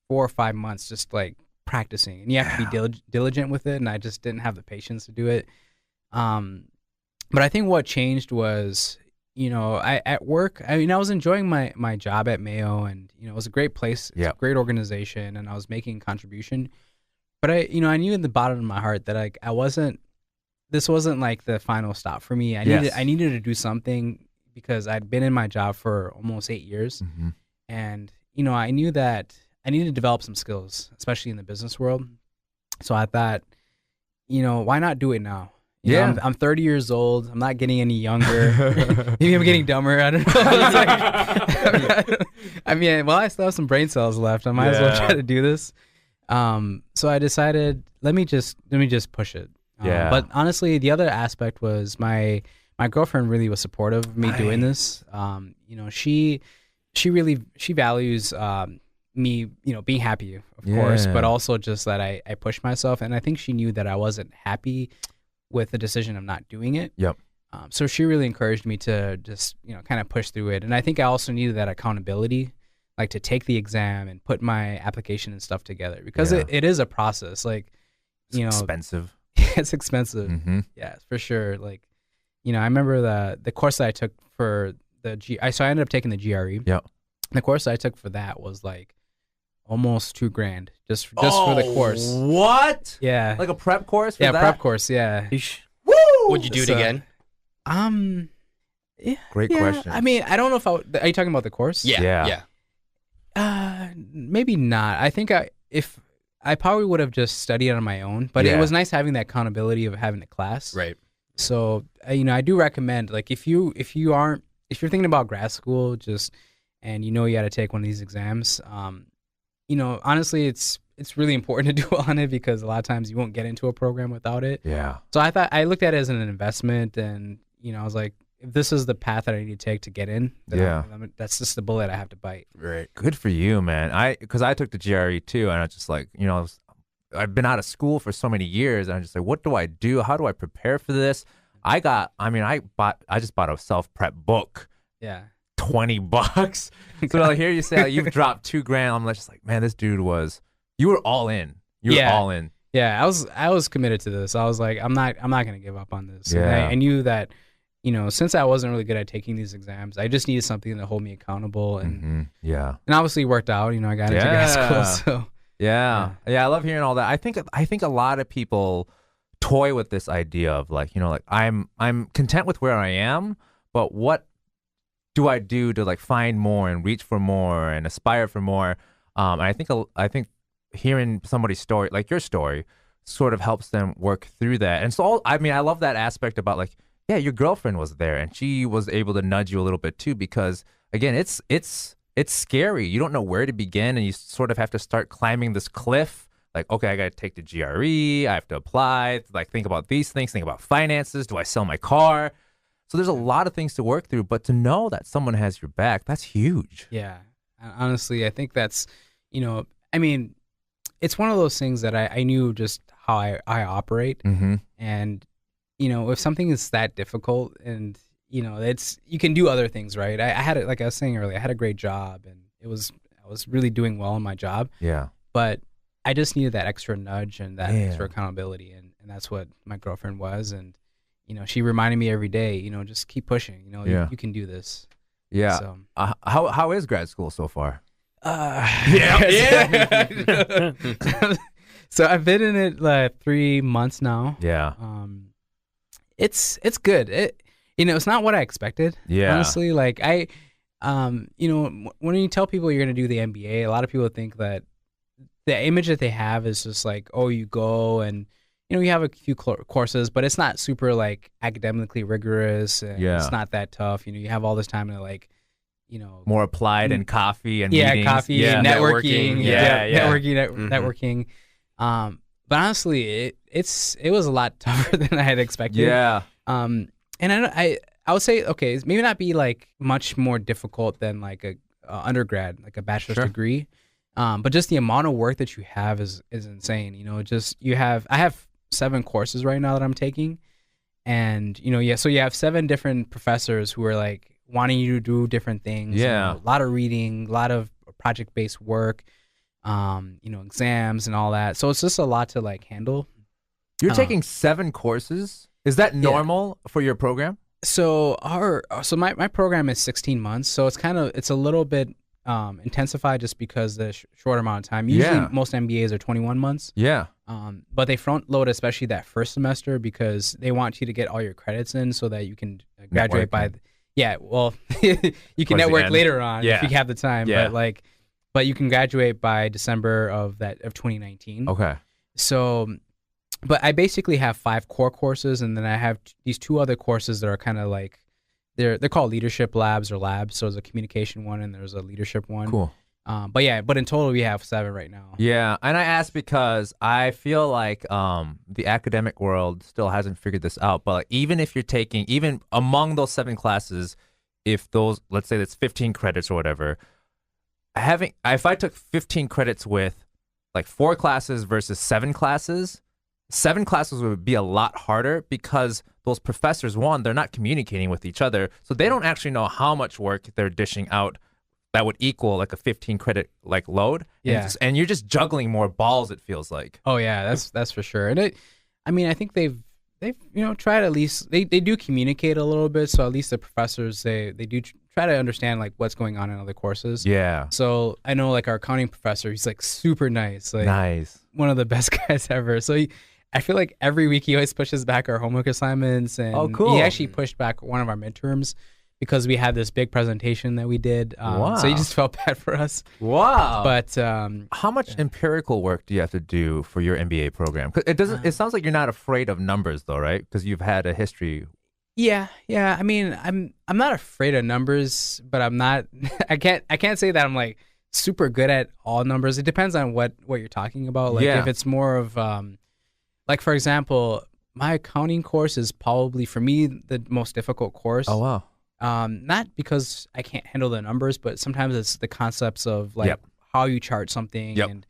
4 or 5 months just like practicing, and you have to be diligent with it. And I just didn't have the patience to do it. But I think what changed was, I at work, I mean, I was enjoying my job at Mayo, and it was a great place. It's a great organization, and I was making a contribution. But I knew in the bottom of my heart that like this wasn't like the final stop for me. I needed to do something because I'd been in my job for almost 8 years, and I knew that I needed to develop some skills, especially in the business world. So I thought, why not do it now? I'm 30 years old. I'm not getting any younger. Maybe I'm getting dumber. I don't know. I mean, well, I still have some brain cells left. I might as well try to do this. So I decided, let me just push it. But honestly, the other aspect was my girlfriend really was supportive of me doing this. She values me, being happy, of course, but also just that I pushed myself, and I think she knew that I wasn't happy with the decision of not doing it. So she really encouraged me to just kind of push through it, and I think I also needed that accountability, like to take the exam and put my application and stuff together, because it is a process. Like it's expensive. It's expensive. Yeah, for sure. Like I remember the course that I took for so I ended up taking the GRE. The course I took for that was like almost $2,000 just for the course. What? Yeah. Like a prep course for that? Yeah, prep course, yeah. Woo! Would you do it again? Yeah. Great question. I mean, I don't know if are you talking about the course? Yeah. Maybe not. I think if I probably would have just studied on my own, but it was nice having that accountability of having the class. Right. So, I do recommend, like, if you're thinking about grad school, and you got to take one of these exams, honestly, it's really important to do on it, because a lot of times you won't get into a program without it. Yeah. So I looked at it as an investment, and I was like, if this is the path that I need to take to get in, then that's just the bullet I have to bite. Right. Good for you, man. Because I took the GRE too, and I was just like, I've been out of school for so many years, and I'm just like, what do I do? How do I prepare for this? I just bought a self-prep book. Yeah. $20. So like, here you say like, you've dropped $2,000. I'm just like, man, this dude you were all in. You were all in. Yeah, I was committed to this. I was like, I'm not gonna give up on this. Yeah. And I knew that, since I wasn't really good at taking these exams, I just needed something to hold me accountable. And and obviously it worked out. I got into grad school. So yeah, I love hearing all that. I think a lot of people toy with this idea of like, like I'm content with where I am, but what do I do to like find more and reach for more and aspire for more? And I think hearing somebody's story, like your story, sort of helps them work through that. And so I love that aspect about like, yeah, your girlfriend was there and she was able to nudge you a little bit too, because again, it's scary. You don't know where to begin, and you sort of have to start climbing this cliff. Like, okay, I got to take the GRE. I have to apply. Like, think about these things. Think about finances. Do I sell my car? So there's a lot of things to work through, but to know that someone has your back, that's huge. Yeah. Honestly, I think that's, it's one of those things that I knew just how I operate. And, if something is that difficult and, you can do other things, right? I had it, like I was saying earlier, I had a great job, and I was really doing well in my job. Yeah. But I just needed that extra nudge and that extra accountability. And that's what my girlfriend was. And, she reminded me every day, just keep pushing, you can do this. Yeah. So, how is grad school so far? So I've been in it like 3 months now. Yeah. It's good. It's not what I expected. Yeah. Honestly, like when you tell people you're going to do the MBA, a lot of people think that the image that they have is just like, oh, you go and you have a few courses, but it's not super like academically rigorous. And it's not that tough. You have all this time to like, more applied and coffee and meetings. Coffee, networking, networking. But honestly, it was a lot tougher than I had expected. Yeah. And I would say, okay, it's maybe not be like much more difficult than like a undergrad, like a bachelor's degree. But just the amount of work that you have is insane. I have 7 courses right now that I'm taking, and so you have 7 different professors who are like wanting you to do different things. Yeah. A lot of reading, a lot of project-based work, exams and all that. So it's just a lot to like handle. You're taking 7 courses. Is that normal for your program? My program is 16 months, so it's a little bit intensified just because the short amount of time. Usually, most MBAs are 21 months. Yeah. But they front load especially that first semester because they want you to get all your credits in so that you can graduate by. Well, you can Towards network later on Yeah. if you have the time. Yeah. But you can graduate by December of 2019. Okay. So, but I basically have 5 core courses, and then I have these 2 other courses that are kind of like they're called leadership labs or labs. So there's a communication one and there's a leadership one. Cool. But in total we have 7 right now. Yeah, and I asked because I feel like the academic world still hasn't figured this out. But like, even if you're taking, even among those 7 classes, if those, let's say that's 15 credits or whatever, if I took 15 credits with like 4 classes versus 7 classes, 7 classes would be a lot harder because those professors, one, they're not communicating with each other, so they don't actually know how much work they're dishing out that would equal like a 15 credit like load. Yeah. And you're just juggling more balls, it feels like. Oh yeah, that's for sure. And I think they've tried, at least they do communicate a little bit, so at least the professors they do try to understand like what's going on in other courses. Yeah. So I know like our accounting professor, he's like super nice, like Nice. one of the best guys ever. So I feel like every week he always pushes back our homework assignments, and Oh, cool. he actually pushed back one of our midterms because we had this big presentation that we did. Wow. So he just felt bad for us. Wow. But how much empirical work do you have to do for your MBA program? 'Cause it sounds like you're not afraid of numbers though, right? Because you've had a history. yeah. I mean, I'm not afraid of numbers, but I'm not. I can't say that I'm like super good at all numbers. It depends on what you're talking about. Like Yeah. if it's more of like for example, my accounting course is probably for me the most difficult course. Oh wow. Not because I can't handle the numbers, but sometimes it's the concepts of like Yep. how you chart something Yep. and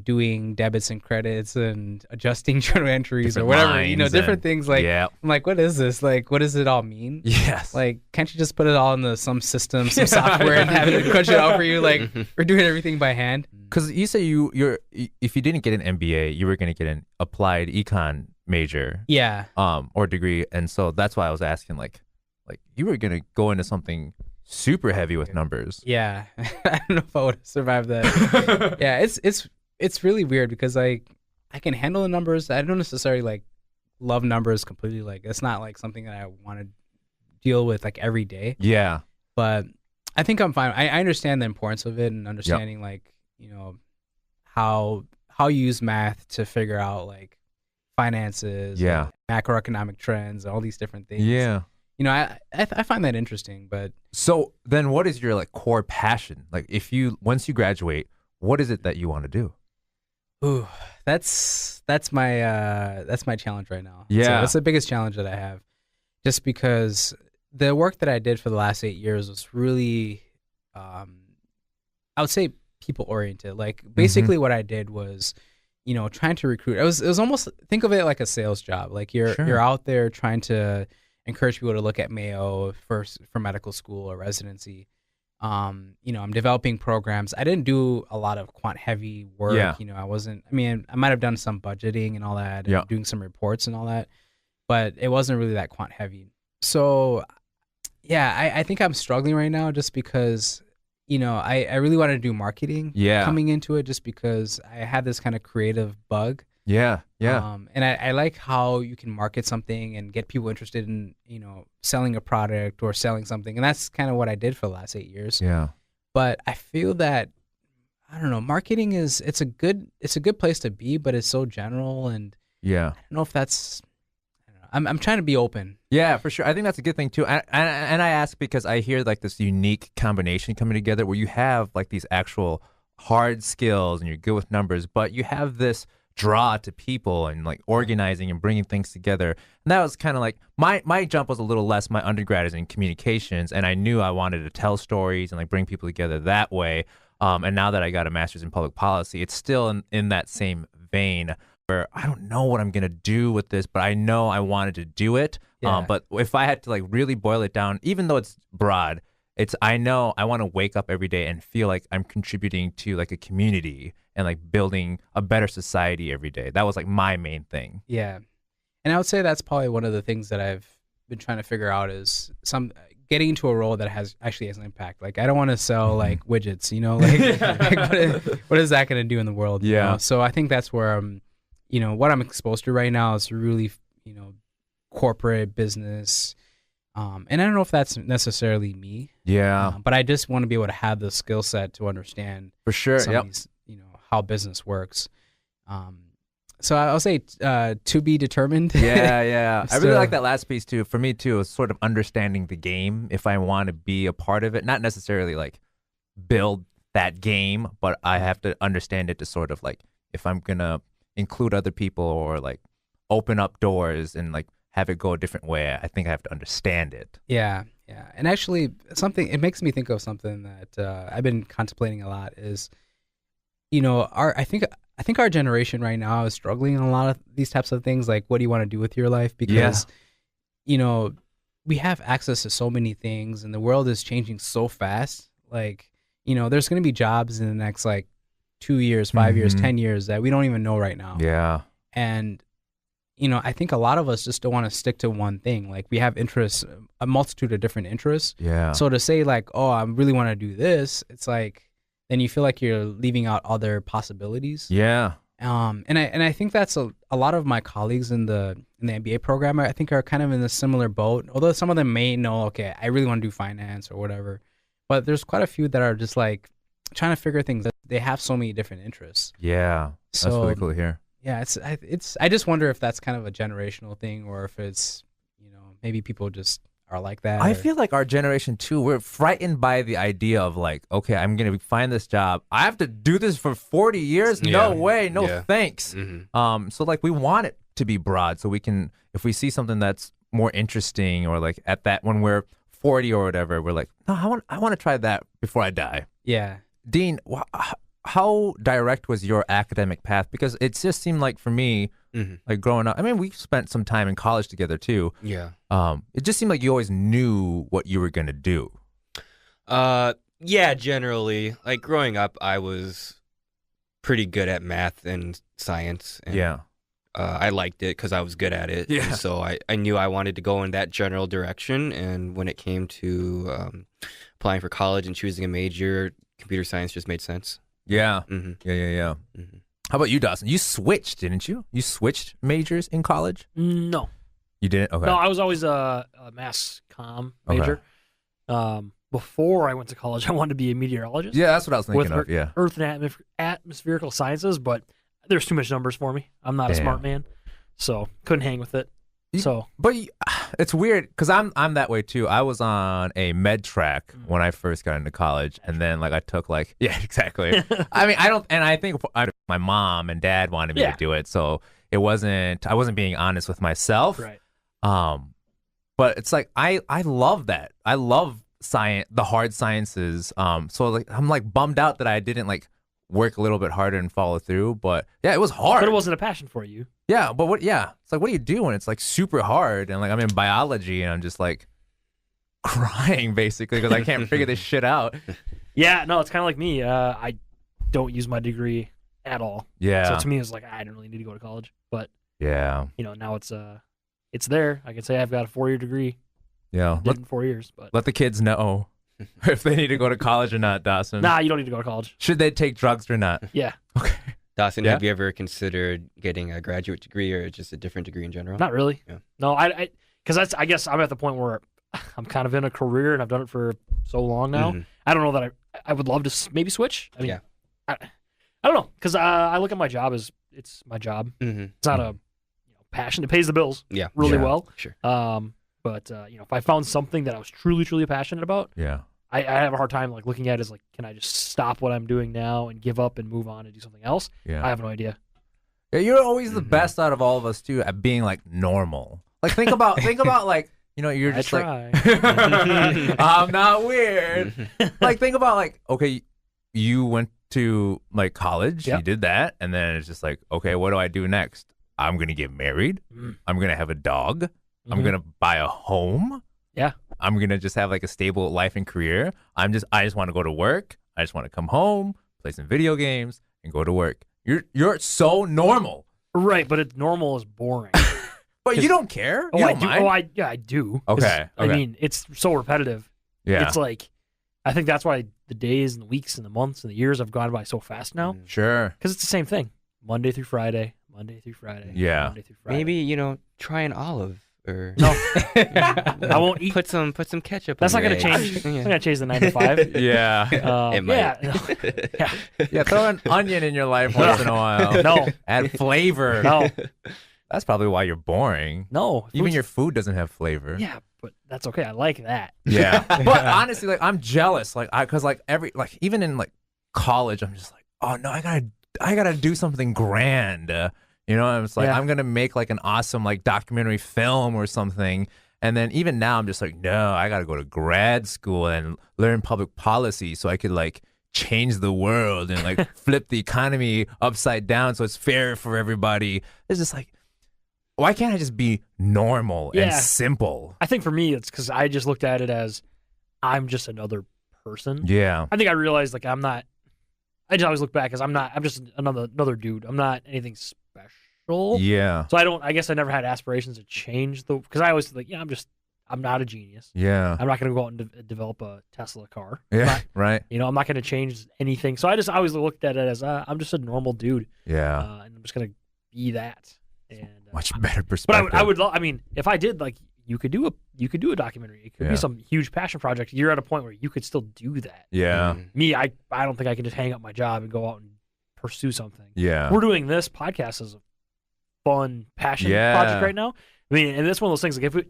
doing debits and credits and adjusting journal entries Different or whatever, lines different and- things. Like yeah. I'm like, what is this? Like, what does it all mean? Yes. Like, can't you just put it all into some system, some software, and have it crunch it out for you? Like, we're doing everything by hand. Because you say you're if you didn't get an MBA, you were going to get an applied econ major, Yeah. or degree, and so that's why I was asking, like you were going to go into something super heavy with numbers. Yeah. I don't know if I would have survived that. Yeah, it's really weird because I can handle the numbers. I don't necessarily like love numbers completely. Like it's not like something that I want to deal with like every day. Yeah. But I think I'm fine. I understand the importance of it and understanding like, how you use math to figure out like finances, Yeah. and macroeconomic trends, all these different things. Yeah. I find that interesting, but So then what is your like core passion? Like once you graduate, what is it that you want to do? ooh, that's my challenge right now. Yeah. So that's the biggest challenge that I have, just because the work that I did for the last 8 years was really, I would say people oriented. Like basically what I did was, trying to recruit. It was almost, think of it like a sales job. Like you're out there trying to encourage people to look at Mayo for medical school or residency. I'm developing programs. I didn't do a lot of quant heavy work. Yeah. I might have done some budgeting and all that, and Yeah. doing some reports and all that, but it wasn't really that quant heavy. So yeah, I think I'm struggling right now just because, I really wanted to do marketing coming into it, just because I had this kind of creative bug. Yeah. Yeah. And I like how you can market something and get people interested in, selling a product or selling something. And that's kind of what I did for the last 8 years. Yeah. But I feel that, I don't know, marketing it's a good place to be, but it's so general. And Yeah. I don't know if that's, I don't know. I'm trying to be open. Yeah, for sure. I think that's a good thing too. And I ask because I hear like this unique combination coming together where you have like these actual hard skills and you're good with numbers, but you have this draw to people and like organizing and bringing things together. And that was kind of like my jump was a little less. My undergrad is in communications, and I knew I wanted to tell stories and like bring people together that way. And now that I got a master's in public policy, it's still in that same vein where I don't know what I'm gonna do with this, but I know I wanted to do it. Yeah. But if I had to like really boil it down, even though it's broad, I know I want to wake up every day and feel like I'm contributing to like a community and like building a better society every day. That was like my main thing. Yeah. And I would say that's probably one of the things that I've been trying to figure out is getting into a role that actually has an impact. Like I don't want to sell like widgets, you know, like, what is that going to do in the world? you Yeah. know? So I think that's where what I'm exposed to right now is really, corporate business. And I don't know if that's necessarily me. Yeah, But I just want to be able to have the skill set to understand for sure. some Yep. of these, how business works. So I'll say to be determined. Yeah. I really So- like that last piece too. For me too, is sort of understanding the game if I want to be a part of it. Not necessarily like build that game, but I have to understand it to sort of like if I'm gonna include other people or like open up doors and like have it go a different way. I think I have to understand it. Yeah. And actually, it makes me think of something that I've been contemplating a lot is, I think our generation right now is struggling in a lot of these types of things. Like, what do you want to do with your life? Because, we have access to so many things, and the world is changing so fast. Like, there's going to be jobs in the next like 2 years, 5 years, 10 years that we don't even know right now. Yeah. And I think a lot of us just don't want to stick to one thing. Like we have interests, a multitude of different interests. Yeah. So to say like, oh, I really want to do this, it's like, then you feel like you're leaving out other possibilities. Yeah. And I think that's a lot of my colleagues in the MBA program, I think are kind of in a similar boat. Although some of them may know, okay, I really want to do finance or whatever. But there's quite a few that are just like trying to figure things out. They have so many different interests. Yeah. That's So, really cool to hear. Yeah, I just wonder if that's kind of a generational thing, or if it's maybe people just are like that. I or- feel like our generation too, we're frightened by the idea of like, okay, I'm going to find this job. I have to do this for 40 years? No Yeah. way. No Yeah. thanks. So like we want it to be broad so we can, if we see something that's more interesting or like at that when we're 40 or whatever, we're like, no, I want to try that before I die. Yeah. Dean, how direct was your academic path? Because it just seemed like for me, like growing up, I mean, we spent some time in college together too. Yeah. It just seemed like you always knew what you were going to do. Yeah, generally. Like growing up, I was pretty good at math and science. And, Yeah. I liked it because I was good at it. Yeah. And so I knew I wanted to go in that general direction. And when it came to applying for college and choosing a major, computer science just made sense. Yeah. Mm-hmm. Yeah. Mm-hmm. How about you, Dawson? You switched, didn't you? You switched majors in college? No. You didn't? Okay. No, I was always a mass comm major. Before I went to college, I wanted to be a meteorologist. Yeah, that's what I was thinking with of. Yeah. Earth and atmospherical sciences, but there's too much numbers for me. I'm not a smart man, so couldn't hang with it. But it's weird because I'm that way too. I was on a med track when I first got into college, and then like I took like exactly. I mean I think my mom and dad wanted me to do it, so I wasn't being honest with myself. Right. But it's like I love that. I love science, the hard sciences. So like I'm like bummed out that I didn't like work a little bit harder and follow through. But yeah, it was hard. But it wasn't a passion for you. Yeah, but it's like what do you do when it's like super hard and like I'm in biology and I'm just like crying basically because I can't figure this shit out. Yeah, no, it's kind of like me. I don't use my degree at all. Yeah. So to me, it's like I didn't really need to go to college. But Yeah. now it's there. I can say I've got a 4-year degree. Yeah. Did it in 4 years, but Let the kids know if they need to go to college or not, Dawson. nah, you don't need to go to college. Should they take drugs or not? Yeah, Okay. Dawson, Yeah. have you ever considered getting a graduate degree or just a different degree in general? not really. Yeah. No, because I guess I'm at the point where I'm kind of in a career and I've done it for so long now. Mhm. I don't know that I would love to maybe switch. I mean, Yeah. I don't know because I look at my job as it's my job. Mm-hmm. It's not a passion. It pays the bills Yeah. really Yeah. well. Sure. But if I found something that I was truly, truly passionate about, Yeah. I have a hard time like looking at it as like, can I just stop what I'm doing now and give up and move on and do something else? Yeah. I have no idea. Yeah, you're always the best out of all of us too at being like normal. Like think about like you're just like try. I'm not weird. Like think about like okay, you went to like college, Yep. you did that, and then it's just like okay, what do I do next? I'm gonna get married. I'm gonna have a dog. I'm Mhm. gonna buy a home. Yeah. I'm gonna just have like a stable life and career. I just want to go to work. I just want to come home, play some video games, and go to work. You're so normal. Right, but normal is boring. But you don't care? Oh, You I don't do. mind? Oh, I do. 'Cause, Okay, I okay. mean, it's so repetitive. Yeah. It's like, I think that's why the days and the weeks and the months and the years have gone by so fast now. Sure. Because it's the same thing. Monday through Friday. Yeah. Monday through Friday. Maybe try an olive or No. I won't eat. put some ketchup. That's on not your going to eggs. change. It's not going to change the 9 to 5. Yeah. It might. Yeah. Yeah, throw an onion in your life once in a while. No. Add flavor. No. That's probably why you're boring. No. Even Food's- your food doesn't have flavor. Yeah, but that's okay. I like that. Yeah. But honestly, like I'm jealous. Like cause like even in like college, I'm just like, oh no, I gotta do something grand. You know, I was like, Yeah. I'm gonna make like an awesome like documentary film or something. And then even now I'm just like, no, I gotta go to grad school and learn public policy so I could like change the world and like flip the economy upside down so it's fair for everybody. It's just like, why can't I just be normal and Yeah. simple? I think for me, it's because I just looked at it as I'm just another person. Yeah. I think I realized like I'm not. I just always look back as I'm just another dude. I'm not anything special. Yeah. So I guess I never had aspirations to change because I always like, I'm not a genius. Yeah. I'm not going to go out and develop a Tesla car. Yeah. Right. I'm not going to change anything. So I always looked at it as I'm just a normal dude, Yeah. and I'm just going to be that. And Much better but perspective. I would. I mean, if I did, like, you could do a documentary. It could Yeah. be some huge passion project. You're at a point where you could still do that. Yeah. Me, I don't think I can just hang up my job and go out and pursue something. Yeah. We're doing this podcast as a fun passion Yeah. project right now. I mean, and that's one of those things. Like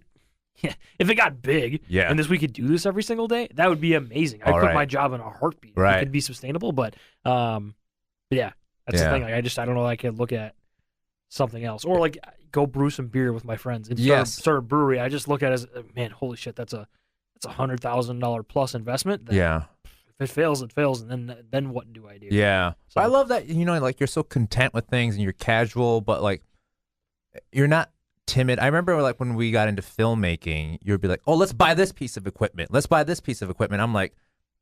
if it got big, Yeah. and we could do this every single day, that would be amazing. I'd All quit right. my job in a heartbeat. Right. It could be sustainable, but yeah, that's Yeah. the thing. Like I don't know. I could look at something else, or like go brew some beer with my friends and Yes. start a brewery. I just look at it as, man, holy shit, that's a $100,000 plus investment. That Yeah. If it fails, it fails, and then what do I do? Yeah. So- I love that, like you're so content with things and you're casual, but like you're not timid. I remember like when we got into filmmaking, you'd be like, oh, let's buy this piece of equipment. Let's buy this piece of equipment. I'm like,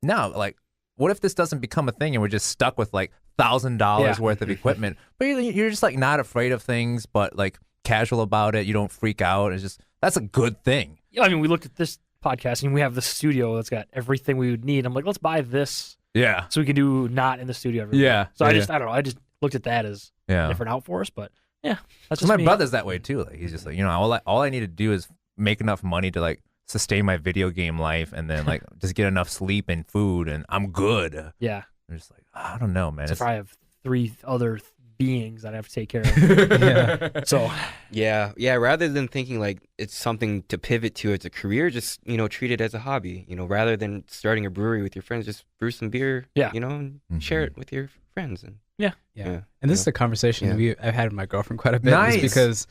no, like, what if this doesn't become a thing and we're just stuck with like $1,000 Yeah. worth of equipment? But you're just like not afraid of things, but like casual about it. You don't freak out. It's just, that's a good thing. Yeah, I mean, we looked at this podcast and we have the studio that's got everything we would need. I'm like, let's buy this Yeah. so we can do not in the studio every Yeah. week. So Yeah, I don't know. I just looked at that as a Yeah. different out for us, but yeah, that's Because just my me. brother's that way too. Like he's just like, all I need to do is make enough money to like sustain my video game life, and then like just get enough sleep and food, and I'm good. Yeah, I'm just like, I don't know, man. so if I have 3 other beings that I have to take care of. Yeah. So Yeah. Rather than thinking like it's something to pivot to as a career, just treat it as a hobby. Rather than starting a brewery with your friends, just brew some beer. Yeah. And share it with your friends. And Yeah. Yeah. And this is a conversation Yeah. I've had with my girlfriend quite a bit. Nice. Just because,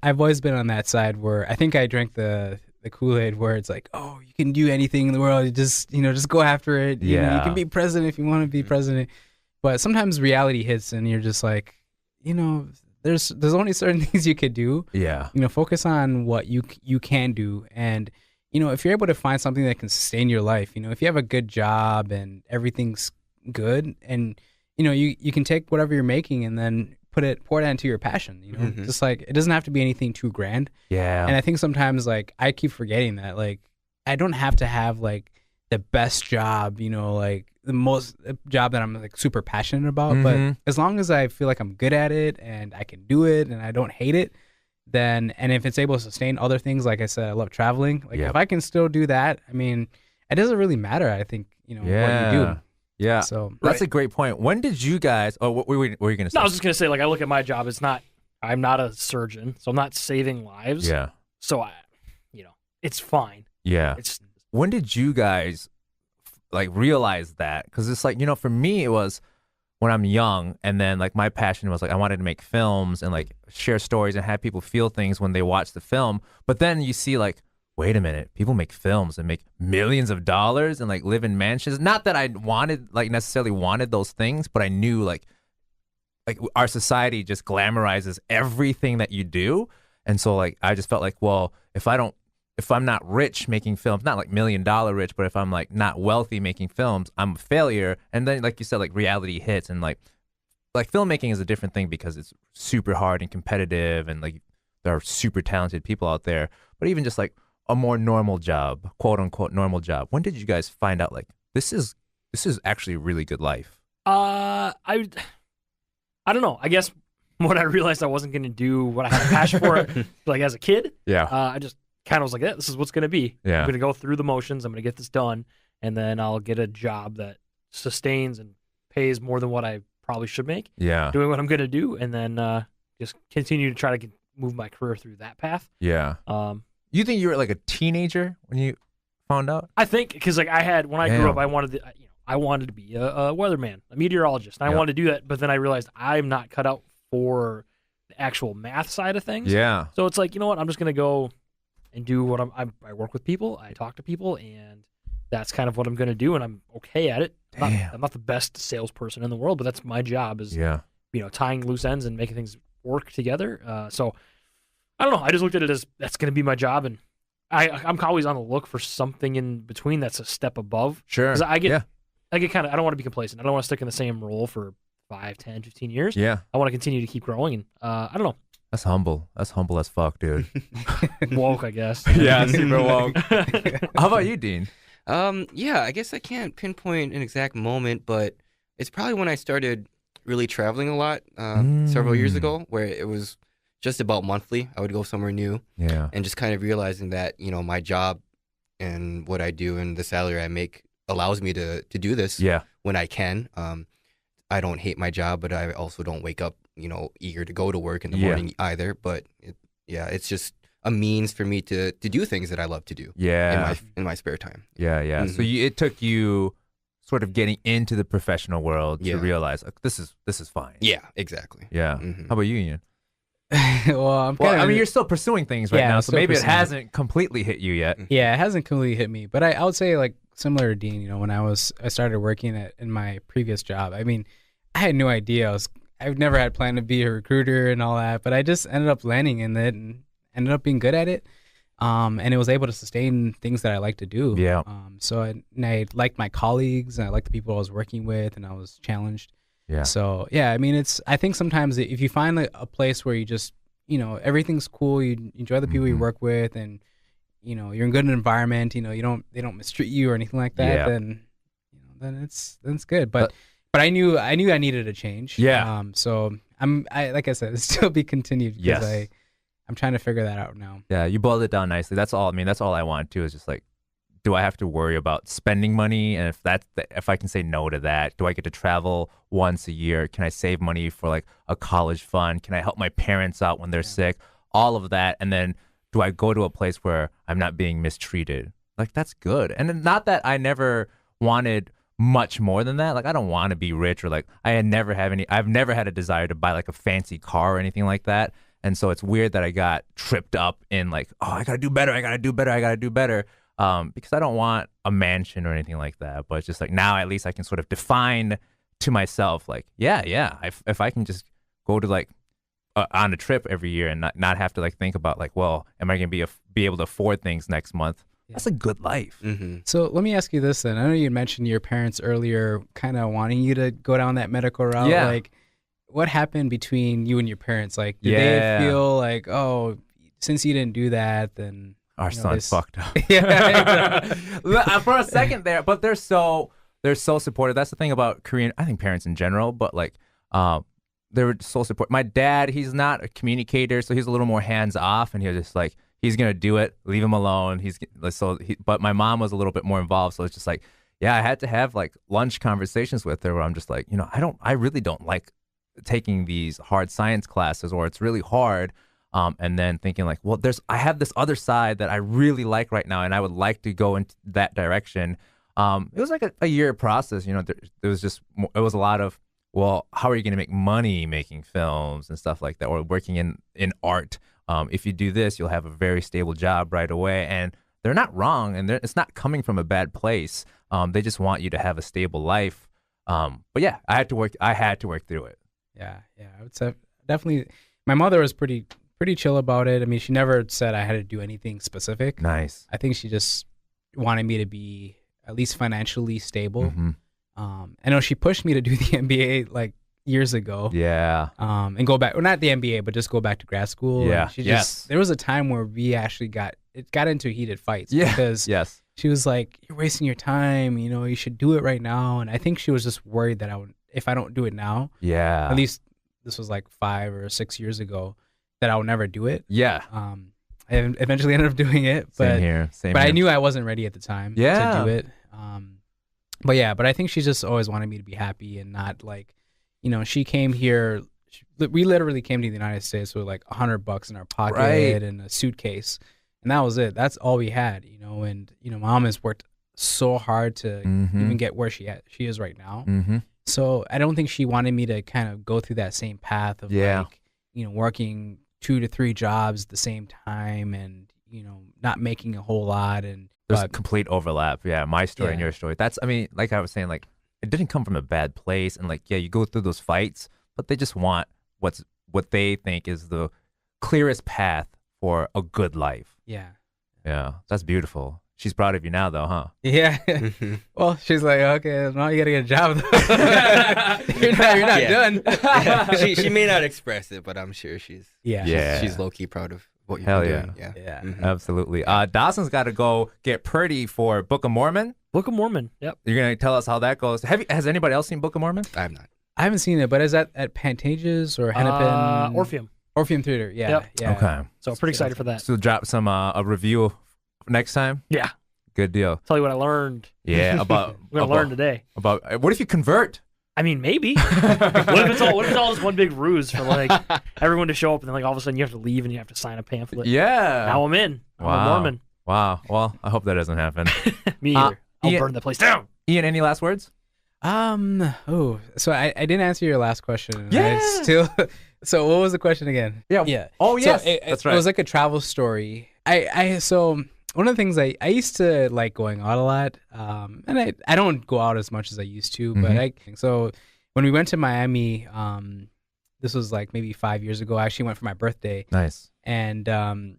I've always been on that side where I think I drank the Kool-Aid where it's like, oh, you can do anything in the world. You just go after it. You Yeah. can be president if you want to be president. But sometimes reality hits and you're just like, there's only certain things you could do. Yeah. Focus on what you can do. And, if you're able to find something that can sustain your life, if you have a good job and everything's good, and you can take whatever you're making and then pour it into your passion. Mhm. Just like, it doesn't have to be anything too grand. Yeah. And I think sometimes like I keep forgetting that, like, I don't have to have like the best job, like the most job that I'm like super passionate about. But Mhm. as long as I feel like I'm good at it and I can do it and I don't hate it, then, and if it's able to sustain other things, like I said, I love traveling. Like Yep. if I can still do that, I mean, it doesn't really matter. I think, what you do. Yeah. So That's a great point. When did you guys? Oh, what were you going to say? no, I was just gonna say, like, I look at my job. I'm not a surgeon, so I'm not saving lives. Yeah. So it's fine. Yeah. It's When did you guys like realize that? Because it's like, for me, it was when I'm young, and then like my passion was like I wanted to make films and like share stories and have people feel things when they watch the film. But then you see like, wait a minute, people make films and make millions of dollars and like live in mansions. Not that I necessarily wanted those things, but I knew like our society just glamorizes everything that you do. And so like I just felt like, well, if I'm not rich making films, not like $1 million rich, but if I'm like not wealthy making films, I'm a failure. And then like you said, like reality hits, and like filmmaking is a different thing because it's super hard and competitive, and like there are super talented people out there, but even just like a more normal job, quote unquote normal job. When did you guys find out like this is actually a really good life? I don't know. I guess when I realized I wasn't going to do what I had a passion for, like as a kid, I just kind of was like, yeah, this is what's going to be. Yeah. I'm going to go through the motions. I'm going to get this done, and then I'll get a job that sustains and pays more than what I probably should make. Yeah. Doing what I'm going to do, and then just continue to try to move my career through that path. Yeah. You think you were like a teenager when you found out? I think because like when I grew up, I wanted to be a weatherman, a meteorologist. And I wanted to do that, but then I realized I'm not cut out for the actual math side of things. Yeah. So it's like, you know what? I'm just going to go and do what I work with people. I talk to people, and that's kind of what I'm going to do, and I'm okay at it. I'm not the best salesperson in the world, but that's my job is, tying loose ends and making things work together. So I don't know. I just looked at it as that's going to be my job, and I'm always on the look for something in between that's a step above. Sure. Because I get kind of, I don't want to be complacent. I don't want to stick in the same role for 5, 10, 15 years. Yeah. I want to continue to keep growing, and I don't know. That's humble. That's humble as fuck, dude. Woke, I guess. Yeah, super woke. How about you, Dean? Yeah, I guess I can't pinpoint an exact moment, but it's probably when I started really traveling a lot several years ago, where it was just about monthly. I would go somewhere new, and just kind of realizing that my job and what I do and the salary I make allows me to do this when I can. I don't hate my job, but I also don't wake up eager to go to work in the morning either. But it's just a means for me to do things that I love to do. In my spare time. Mm-hmm. So it took you sort of getting into the professional world to realize like, this is fine. Yeah, exactly. Yeah. Mm-hmm. How about you, Ian? Well, I mean, you're still pursuing things right now, so maybe it hasn't completely hit you yet. Yeah, it hasn't completely hit me, but I would say like similar to Dean. When I started working in my previous job. I mean, I had no idea. I've never had planned to be a recruiter and all that, but I just ended up landing in it and ended up being good at it. And it was able to sustain things that I like to do. Yeah. So I liked my colleagues, and I liked the people I was working with, and I was challenged. Yeah. So yeah, I mean, I think sometimes if you find like a place where you just, everything's cool, you enjoy the people you work with, and you're in a good environment, they don't mistreat you or anything like that, then it's good. But I knew I needed a change. Yeah. So like I said, it's still be continued because I'm trying to figure that out now. Yeah, you boiled it down nicely. That's all. I mean, that's all I want to is just like, do I have to worry about spending money? And if I can say no to that, do I get to travel once a year? Can I save money for like a college fund? Can I help my parents out when they're sick? All of that. And then do I go to a place where I'm not being mistreated? Like, that's good. And not that I never wanted much more than that. Like, I don't want to be rich or like I've never had a desire to buy like a fancy car or anything like that. And so it's weird that I got tripped up in like, oh, I got to do better. Because I don't want a mansion or anything like that. But it's just like now at least I can sort of define to myself like, if I can just go to like on a trip every year and not have to like think about like, well, am I going to be able to afford things next month? That's a good life. Mm-hmm. So let me ask you this then. I know you mentioned your parents earlier kind of wanting you to go down that medical route. Yeah. Like, what happened between you and your parents? Like, did they feel like, oh, since you didn't do that, then our son's fucked up. For a second there, but they're so supportive. That's the thing about Korean, I think parents in general, but like they're so supportive. My dad, he's not a communicator, so he's a little more hands off, and he's just like, he's gonna do it, leave him alone. But my mom was a little bit more involved, so it's just like, I had to have like lunch conversations with her where I'm just like, I really don't like taking these hard science classes, or it's really hard. And then thinking like, well, I have this other side that I really like right now, and I would like to go into that direction. It was like a year process. There was a lot of, well, how are you going to make money making films and stuff like that, or working in art? If you do this, you'll have a very stable job right away. And they're not wrong, and it's not coming from a bad place. They just want you to have a stable life. But yeah, I had to work through it. Yeah, I would say definitely. My mother was pretty chill about it. I mean, she never said I had to do anything specific. Nice. I think she just wanted me to be at least financially stable. Mm-hmm. I know she pushed me to do the MBA like years ago. Yeah. And go back, well, not the MBA, but just go back to grad school. Yeah. And she just, there was a time where we actually got into heated fights. Yeah. Because she was like, "You're wasting your time. You know, you should do it right now." And I think she was just worried that if I don't do it now, at least this was like 5 or 6 years ago, that I would never do it. Yeah. I eventually ended up doing it, but Same here. I knew I wasn't ready at the time to do it. But I think she just always wanted me to be happy and not like, you know, she came here. We literally came to the United States with like $100 in our pocket and a suitcase, and that was it. That's all we had, you know. And you know, Mom has worked so hard to even get where she is right now. So I don't think she wanted me to kind of go through that same path of like, you know, working 2 to 3 jobs at the same time and, you know, not making a whole lot. And there's complete overlap. Yeah, my story and your story. That's, I mean, like I was saying, like it didn't come from a bad place, and like you go through those fights, but they just want what they think is the clearest path for a good life. Yeah, that's beautiful. She's proud of you now, though, huh? Yeah. Well, she's like, okay, now you gotta get a job. you're not done. Yeah. She may not express it, but I'm sure she's low key proud of what you're doing. Yeah. Absolutely. Dawson's got to go get pretty for Book of Mormon. Book of Mormon. Yep. You're gonna tell us how that goes. Has anybody else seen Book of Mormon? I have not. I haven't seen it, but is that at Pantages or Hennepin? Orpheum Theater. Yeah. Yep. Yeah. Okay. So I'm pretty excited for that. So drop some a review next time. Yeah. Good deal. Tell you what I learned. Yeah, about we're gonna learn today. About what if you convert? I mean, maybe. What if it's all this one big ruse for like everyone to show up and then like all of a sudden you have to leave and you have to sign a pamphlet? Yeah. Now I'm in. I'm a Mormon. Wow. Well, I hope that doesn't happen. Me either. I'll burn the place down. Ian, any last words? So I didn't answer your last question. Yeah. So what was the question again? Yeah. Oh yes. So that's right. It was like a travel story. So one of the things I used to like going out a lot, and I don't go out as much as I used to, but so when we went to Miami, this was like maybe 5 years ago. I actually went for my birthday. Nice. And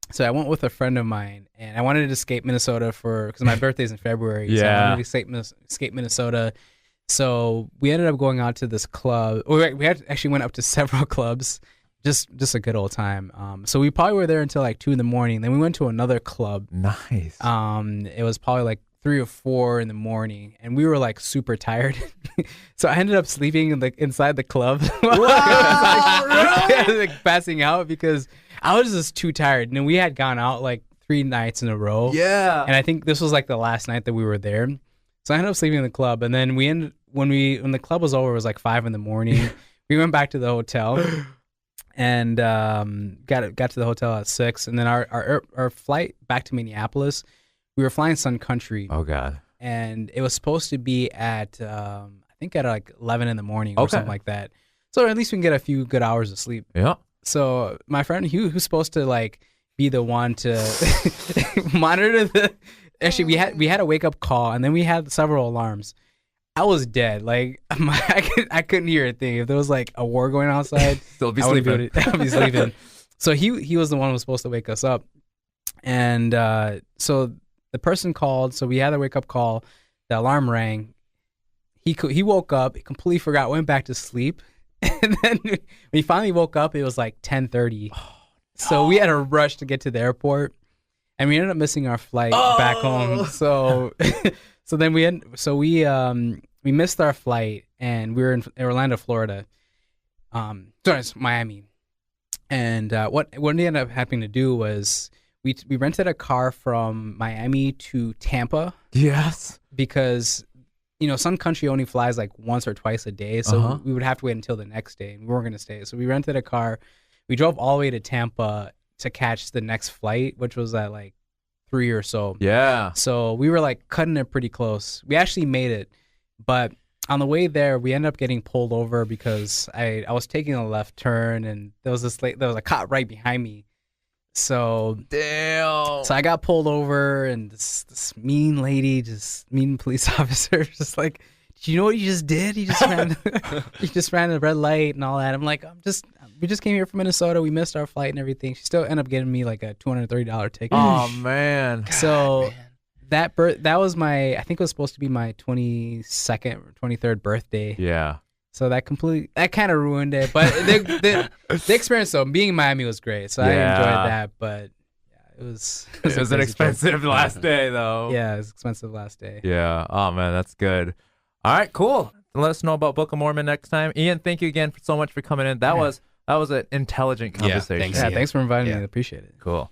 so I went with a friend of mine, and I wanted to escape Minnesota because my birthday's in February. So I wanted to escape Minnesota. So we ended up going out to this club. We actually went up to several clubs. Just a good old time. So we probably were there until like 2 a.m. Then we went to another club. Nice. It was probably like 3 or 4 in the morning, and we were like super tired. So I ended up sleeping inside the club. Like passing out because I was just too tired. And we had gone out like 3 nights in a row. Yeah. And I think this was like the last night that we were there. So I ended up sleeping in the club, and then when the club was over, it was like 5 a.m. We went back to the hotel. And got to the hotel at 6, and then our flight back to Minneapolis, we were flying Sun Country. Oh God! And it was supposed to be at I think at like 11 a.m. or something like that. So at least we can get a few good hours of sleep. Yeah. So my friend Hugh, who's supposed to like be the one to monitor the. Actually, we had a wake up call, and then we had several alarms. I was dead. Like I couldn't hear a thing. If there was like a war going outside, Still be sleeping. I'd be sleeping. So he was the one who was supposed to wake us up, and so the person called. So we had a wake up call. The alarm rang. He woke up. He completely forgot. Went back to sleep, and then when he finally woke up, it was like 10:30. So we had to rush to get to the airport, and we ended up missing our flight back home. So. So then we missed our flight, and we were in Orlando, Florida. Sorry, it's Miami. And what ended up having to do was we rented a car from Miami to Tampa. Yes. Because Sun Country only flies like once or twice a day, so we would have to wait until the next day, and we weren't going to stay. So we rented a car. We drove all the way to Tampa to catch the next flight, which was at like 3 or so. Yeah. So we were like cutting it pretty close. We actually made it, but on the way there, we ended up getting pulled over because I was taking a left turn, and there was a cop right behind me. So damn. So I got pulled over, and this mean lady, just mean police officer, just like, do you know what you just did? You just ran a red light and all that. I'm like, we just came here from Minnesota. We missed our flight and everything. She still ended up getting me like a $230 ticket. Oh man. So that was I think it was supposed to be my 22nd or 23rd birthday. Yeah. So that kind of ruined it. But the experience though, being in Miami was great. So I enjoyed that. But yeah, it was an expensive last day though. Yeah, it was expensive last day. Yeah. Oh man, that's good. All right, cool. Let us know about Book of Mormon next time. Ian, thank you again so much for coming in. That was an intelligent conversation. Thanks, Yeah, Ian. thanks for inviting me. I appreciate it. Cool.